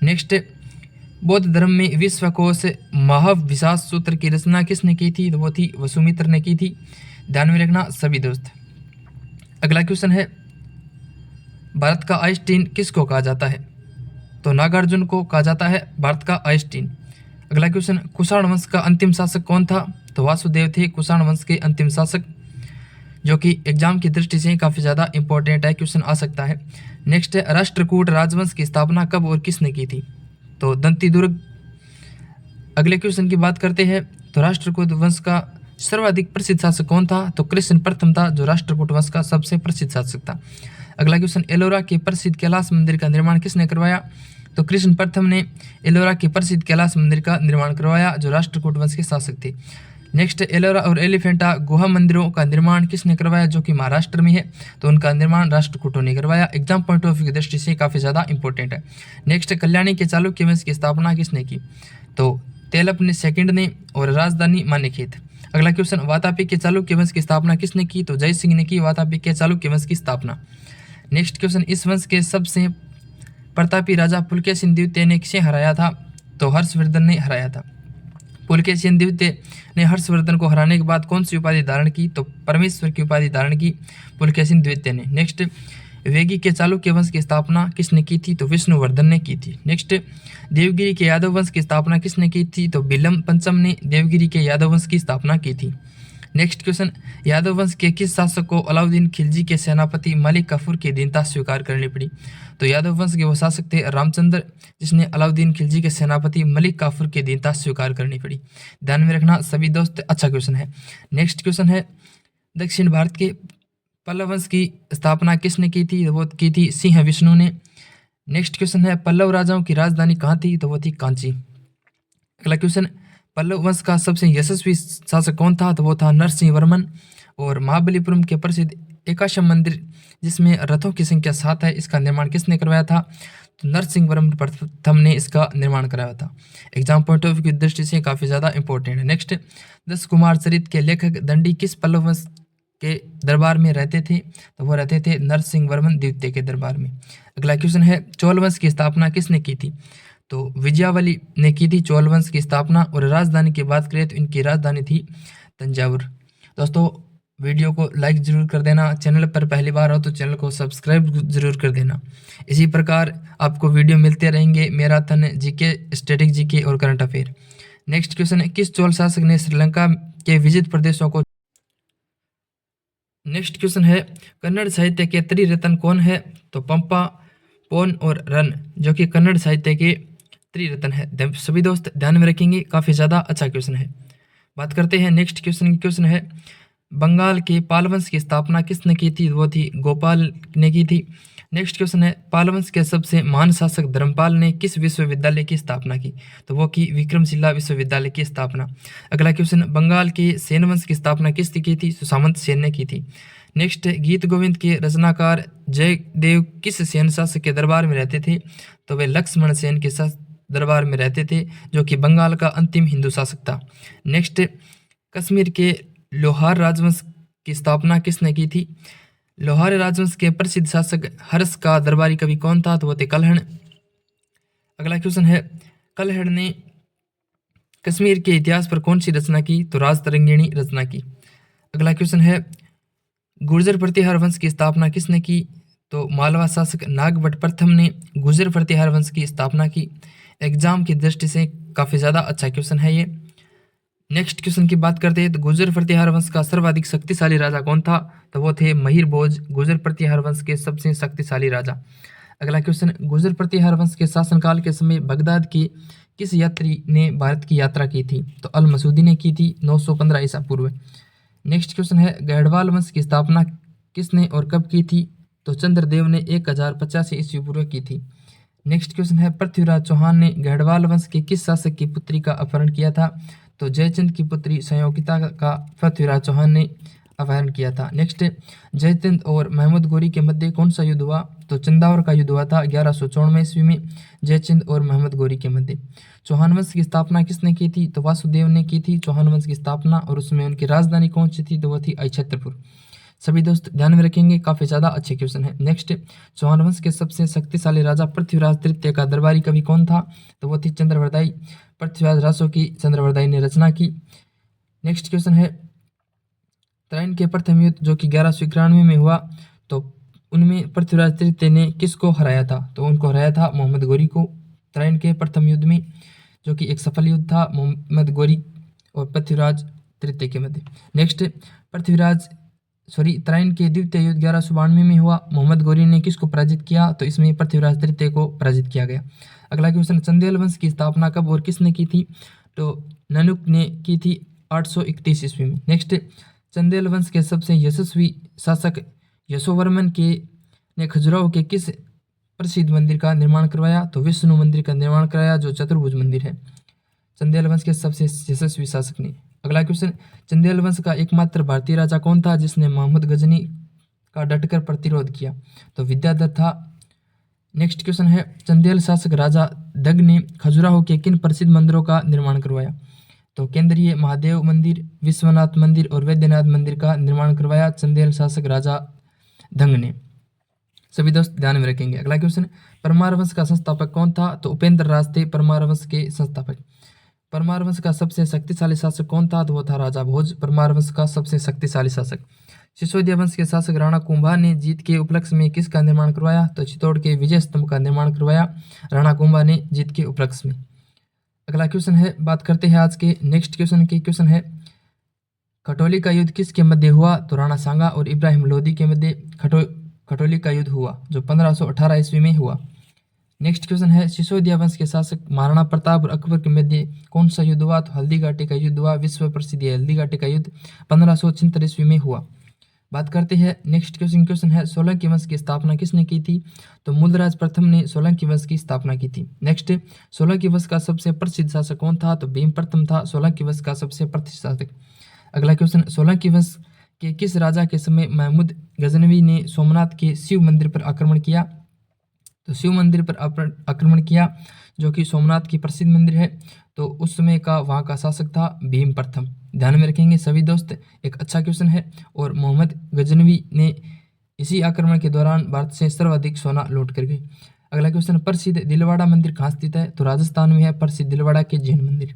नेक्स्ट, बौद्ध धर्म में विश्वकोश महाविशास सूत्र की रचना किसने की थी? तो वो थी वसुमित्र ने की थी। ध्यान में रखना सभी दोस्त। अगला क्वेश्चन है, भारत का आइंस्टीन किसको कहा जाता है? तो नागार्जुन को कहा जाता है भारत का आइंस्टीन। अगला क्वेश्चन, कुषाण वंश का अंतिम शासक कौन था? तो वासुदेव थे कुषाण वंश के अंतिम शासक, जो कि एग्जाम की दृष्टि से काफ़ी ज़्यादा इंपॉर्टेंट है, क्वेश्चन आ सकता है। नेक्स्ट, राष्ट्रकूट राजवंश की स्थापना कब और किसने की थी? तो दंती दुर्ग। अगले क्वेश्चन की बात करते हैं, तो राष्ट्रकूट वंश का सर्वाधिक प्रसिद्ध शासक कौन था? तो कृष्ण प्रथम था जो राष्ट्रकूट वंश का सबसे प्रसिद्ध शासक था। अगला क्वेश्चन, एलोरा के प्रसिद्ध कैलाश मंदिर का निर्माण किसने करवाया? तो कृष्ण प्रथम ने एलोरा के प्रसिद्ध कैलाश मंदिर का निर्माण करवाया जो राष्ट्रकूट वंश के शासक थे। नेक्स्ट, एलोरा और एलिफेंटा गुहा मंदिरों का निर्माण किसने करवाया? जो कि महाराष्ट्र में है, तो उनका निर्माण राष्ट्रकूटों ने करवाया। एग्जाम पॉइंट ऑफ व्यू की दृष्टि से काफ़ी ज़्यादा इंपॉर्टेंट है। नेक्स्ट, कल्याणी के चालुक्य वंश की स्थापना किसने की? तो तेलप ने सेकंड ने और राजधानी मानेखेत। अगला क्वेश्चन, वातापी के चालुक्य वंश की स्थापना किसने की? तो जय सिंह ने की वातापी के चालुक्य वंश की स्थापना। नेक्स्ट क्वेश्चन, इस वंश के सबसे प्रतापी राजा पुलकेशिन द्वितीय ने किसे हराया था? तो हर्षवर्धन ने हराया था। पुलकेशिन द्वितीय ने हर्षवर्धन को हराने के बाद कौन सी उपाधि धारण की? तो परमेश्वर की उपाधि धारण की पुलकेशिन द्वितीय ने। नेक्स्ट, वेगी के चालुक्य वंश की स्थापना किसने की थी? तो विष्णुवर्धन ने की थी। नेक्स्ट, देवगिरी के यादव वंश की स्थापना किसने की थी? तो बिलम पंचम ने देवगिरी के यादव वंश की स्थापना की थी। नेक्स्ट क्वेश्चन, यादव वंश के किस शासक को अलाउद्दीन खिलजी के सेनापति मलिक काफूर की अधीनता स्वीकार करनी पड़ी? तो यादव वंश के वो शासक थे रामचंद्र, जिसने अलाउद्दीन खिलजी के सेनापति मलिक काफूर की अधीनता स्वीकार करनी पड़ी। ध्यान में रखना सभी दोस्त, अच्छा क्वेश्चन है। नेक्स्ट क्वेश्चन है, दक्षिण भारत के पल्लव वंश की स्थापना किसने की थी? वो की थी सिंह विष्णु ने। नेक्स्ट क्वेश्चन है, पल्लव राजाओं की राजधानी कहाँ थी? तो वो थी कांची। अगला क्वेश्चन, पल्लव वंश का सबसे यशस्वी शासक कौन था? तो वो था नरसिंह वर्मन। और महाबलीपुरम के प्रसिद्ध एकाशम मंदिर जिसमें रथों की संख्या 7 है, इसका निर्माण किसने करवाया था? तो नरसिंह वर्मन प्रथम ने इसका निर्माण कराया था। एग्जाम पॉइंट ऑफ व्यू की दृष्टि से काफ़ी ज़्यादा इंपॉर्टेंट है। नेक्स्ट, 10 कुमार चरित के लेखक दंडी किस पल्लव वंश के दरबार में रहते थे? तो वो रहते थे नरसिंह वर्मन द्वितीय के दरबार में। अगला क्वेश्चन है, चोल वंश की स्थापना किसने की थी? तो विजयावली ने की थी चोल वंश की स्थापना। और राजधानी की बात करें तो इनकी राजधानी थी तंजावुर। दोस्तों, वीडियो को लाइक जरूर कर देना, चैनल पर पहली बार हो तो चैनल को सब्सक्राइब जरूर कर देना। इसी प्रकार आपको वीडियो मिलते रहेंगे मैराथन, जीके, स्टैटिक जीके और करंट अफेयर। नेक्स्ट क्वेश्चन है, किस चोल शासक ने श्रीलंका के विजित प्रदेशों को? नेक्स्ट क्वेश्चन है, कन्नड़ साहित्य के त्रिरत्न कौन है? तो पंपा, पोन और रन, जो कि कन्नड़ साहित्य के त्रिरत्न है। सभी दोस्त ध्यान में रखेंगे, काफ़ी ज़्यादा अच्छा क्वेश्चन है। बात करते हैं नेक्स्ट क्वेश्चन की। क्वेश्चन है बंगाल के पाल वंश की स्थापना किसने की थी? वो थी गोपाल ने की थी। नेक्स्ट क्वेश्चन है पाल वंश के सबसे महान शासक धर्मपाल ने किस विश्वविद्यालय की स्थापना की? तो वो की विक्रमशिला विश्वविद्यालय की स्थापना। अगला क्वेश्चन बंगाल के सेन वंश की स्थापना किसने की थी? तो सामंत सेन ने की थी। नेक्स्ट गीत गोविंद के रचनाकार जयदेव किस सेन शासक के दरबार में रहते थे? तो वे लक्ष्मण सेन के दरबार में रहते थे, जो कि बंगाल का अंतिम हिंदू शासक था। नेक्स्ट कश्मीर के लोहार राजवंश की स्थापना किसने की थी? लोहार राजवंश के प्रसिद्ध शासक हर्ष का दरबारी कवि कौन था? तो वो थे कल्हण। अगला क्वेश्चन है कल्हण ने कश्मीर के इतिहास पर कौन सी रचना की? तो राजतरंगिणी रचना की। अगला क्वेश्चन है गुर्जर प्रतिहार वंश की स्थापना किसने की? तो मालवा शासक नागभट्ट प्रथम ने गुर्जर प्रतिहार वंश की स्थापना की। एग्जाम की दृष्टि से काफ़ी ज़्यादा अच्छा क्वेश्चन है ये। नेक्स्ट क्वेश्चन की बात करते हैं तो गुर्जर प्रतिहार वंश का सर्वाधिक शक्तिशाली राजा कौन था? तो वो थे महिर भोज, गुर्जर प्रतिहार वंश के सबसे शक्तिशाली राजा। अगला क्वेश्चन गुर्जर प्रतिहार वंश के शासनकाल के समय बगदाद की किस यात्री ने भारत की यात्रा की थी? तो अल मसूदी ने की थी 915 ईसा पूर्व। नेक्स्ट क्वेश्चन है गढ़वाल वंश की स्थापना किसने और कब की थी? तो चंद्रदेव ने 1085 ईस्वी पूर्व की थी। नेक्स्ट क्वेश्चन है पृथ्वीराज चौहान ने गढ़वाल वंश के किस शासक की पुत्री का अपहरण किया था? तो जयचंद की पुत्री संयोगिता का पृथ्वीराज चौहान ने अपहरण किया था। नेक्स्ट जयचंद और महमूद गोरी के मध्य कौन सा युद्ध हुआ? तो चंदावर का युद्ध हुआ था 1194 ईस्वी में जयचंद और महमूद गोरी के मध्य। चौहान वंश की स्थापना किसने की थी? तो वासुदेव ने की थी चौहान वंश की स्थापना, और उसमें उनकी राजधानी कौन सी थी? तो वो थी अक्षत्रपुर। सभी दोस्त ध्यान में रखेंगे, काफ़ी ज़्यादा अच्छे क्वेश्चन है। नेक्स्ट चौहान वंश के सबसे शक्तिशाली राजा पृथ्वीराज तृतीय का दरबारी कवि कौन था? तो वो थी चंद्रवरदाई। पृथ्वीराज रासो की चंद्रवरदाई ने रचना की। नेक्स्ट क्वेश्चन है तराइन के प्रथम युद्ध जो कि 1191 में हुआ, तो उनमें पृथ्वीराज तृतीय ने किसको हराया था? तो उनको हराया था मोहम्मद गोरी को तराइन के प्रथम युद्ध में, जो कि एक सफल युद्ध था मोहम्मद गोरी और पृथ्वीराज तृतीय के मध्य। नेक्स्ट तराइन के द्वितीय युद्ध 1192 में हुआ, मोहम्मद गोरी ने किसको पराजित किया? तो इसमें पृथ्वीराज तृतीय को पराजित किया गया। अगला क्वेश्चन चंदेल वंश की स्थापना कब और किसने की थी? तो ननुक ने की थी 831 ईस्वी में। नेक्स्ट चंदेल वंश के सबसे यशस्वी शासक यशोवर्मन ने खजुराहो के किस प्रसिद्ध मंदिर का निर्माण करवाया? तो विष्णु मंदिर का निर्माण कराया, जो चतुर्भुज मंदिर है। चंदेल वंश के सबसे यशस्वी शासक ने। अगला क्वेश्चन चंदेल वंश का एकमात्र भारतीय राजा कौन था जिसने मोहम्मद गजनी का डटकर प्रतिरोध किया? तो विद्याधर था। नेक्स्ट क्वेश्चन है चंदेल शासक राजा दग ने खजुराहो के किन प्रसिद्ध मंदिरों का निर्माण करवाया? तो केंद्रीय महादेव मंदिर, विश्वनाथ मंदिर और वैद्यनाथ मंदिर का निर्माण करवाया चंदेल शासक राजा दंग ने। सभी दोस्त ध्यान में रखेंगे। अगला क्वेश्चन परमार वंश का संस्थापक कौन था? तो उपेंद्र राज थे परमार वंश के संस्थापक। परमार वंश का सबसे शक्तिशाली शासक कौन था? तो वो था राजा भोज, परमार वंश का सबसे शक्तिशाली शासक। सिसोदिया वंश के शासक राणा कुंभा ने जीत के उपलक्ष्य में किसका निर्माण करवाया? तो चित्तौड़ के विजय स्तंभ का निर्माण करवाया राणा कुंभा ने जीत के उपलक्ष्य में। अगला क्वेश्चन है बात करते हैं आज के नेक्स्ट क्वेश्चन की। क्वेश्चन है खटोली का युद्ध किसके मध्य हुआ? तो राणा सांगा और इब्राहिम लोदी के मध्य खटोली का युद्ध हुआ, जो 1518 ईस्वी में हुआ। नेक्स्ट क्वेश्चन है सिसोदिया वंश के शासक महाराणा प्रताप और अकबर के मध्य कौन सा युद्ध हुआ? तो हल्दी घाटी का युद्ध हुआ। विश्व प्रसिद्ध हल्दी घाटी का युद्ध 1576 ईस्वी में हुआ। बात करते हैं नेक्स्ट क्वेश्चन है सोलंकी वंश की स्थापना किसने की थी? तो मूलराज प्रथम ने सोलंकी वंश की स्थापना की थी। नेक्स्ट सोलंकी वंश का सबसे प्रसिद्ध शासक कौन था? तो भीम प्रथम था सोलंकी वंश का सबसे प्रसिद्ध शासक। अगला क्वेश्चन सोलंकी वंश के किस राजा के समय महमूद गजनवी ने सोमनाथ के शिव मंदिर पर आक्रमण किया? तो शिव मंदिर पर आक्रमण किया, जो कि सोमनाथ की प्रसिद्ध मंदिर है। तो उस समय का वहाँ का शासक था भीम प्रथम। ध्यान में रखेंगे सभी दोस्त, एक अच्छा क्वेश्चन है। और मोहम्मद गजनवी ने इसी आक्रमण के दौरान भारत से सर्वाधिक सोना लूट कर गई। अगला क्वेश्चन प्रसिद्ध दिलवाड़ा मंदिर कहाँ स्थित है? तो राजस्थान में है प्रसिद्ध दिलवाड़ा के जैन मंदिर।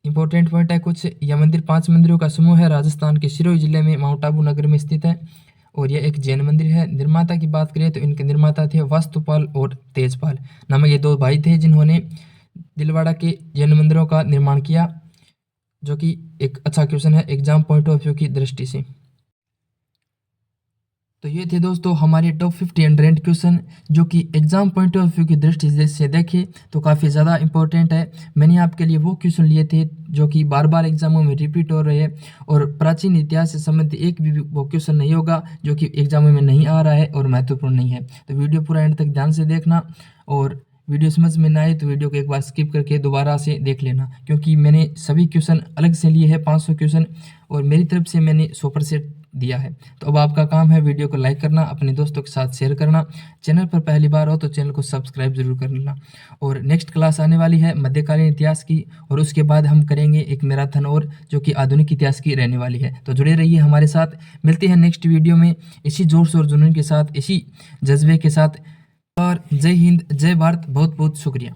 इंपॉर्टेंट पॉइंट है कुछ, यह मंदिर 5 मंदिरों का समूह है, राजस्थान के सिरोही जिले में माउंट आबू नगर में स्थित है, और यह एक जैन मंदिर है। निर्माता की बात करें तो इनके निर्माता थे वास्तुपाल और तेजपाल नामक ये 2 भाई थे जिन्होंने दिलवाड़ा के जैन मंदिरों का निर्माण किया, जो कि एक अच्छा क्वेश्चन है एग्जाम पॉइंट ऑफ व्यू की दृष्टि से। तो ये थे दोस्तों हमारे टॉप 50 100 क्वेश्चन, जो कि एग्जाम पॉइंट ऑफ व्यू की दृष्टि से देखें तो काफ़ी ज़्यादा इंपॉर्टेंट है। मैंने आपके लिए वो क्वेश्चन लिए थे जो कि बार बार एग्जामों में रिपीट हो रहे हैं, और प्राचीन इतिहास से संबंधित एक भी वो क्वेश्चन नहीं होगा जो कि एग्जामों में नहीं आ रहा है और महत्वपूर्ण नहीं है। तो वीडियो पूरा एंड तक ध्यान से देखना, और वीडियो समझ में ना आए तो वीडियो को एक बार स्किप करके दोबारा से देख लेना, क्योंकि मैंने सभी क्वेश्चन अलग से लिए हैं 500 क्वेश्चन, और मेरी तरफ से मैंने 100% दिया है। तो अब आपका काम है वीडियो को लाइक करना, अपने दोस्तों के साथ शेयर करना, चैनल पर पहली बार हो तो चैनल को सब्सक्राइब जरूर कर लेना। और नेक्स्ट क्लास आने वाली है मध्यकालीन इतिहास की, और उसके बाद हम करेंगे एक मैराथन और, जो कि आधुनिक इतिहास की रहने वाली है। तो जुड़े रहिए हमारे साथ, मिलते हैं नेक्स्ट वीडियो में इसी जोर शोर जुनून के साथ, इसी जज्बे के साथ। और जय हिंद, जय भारत, बहुत बहुत शुक्रिया।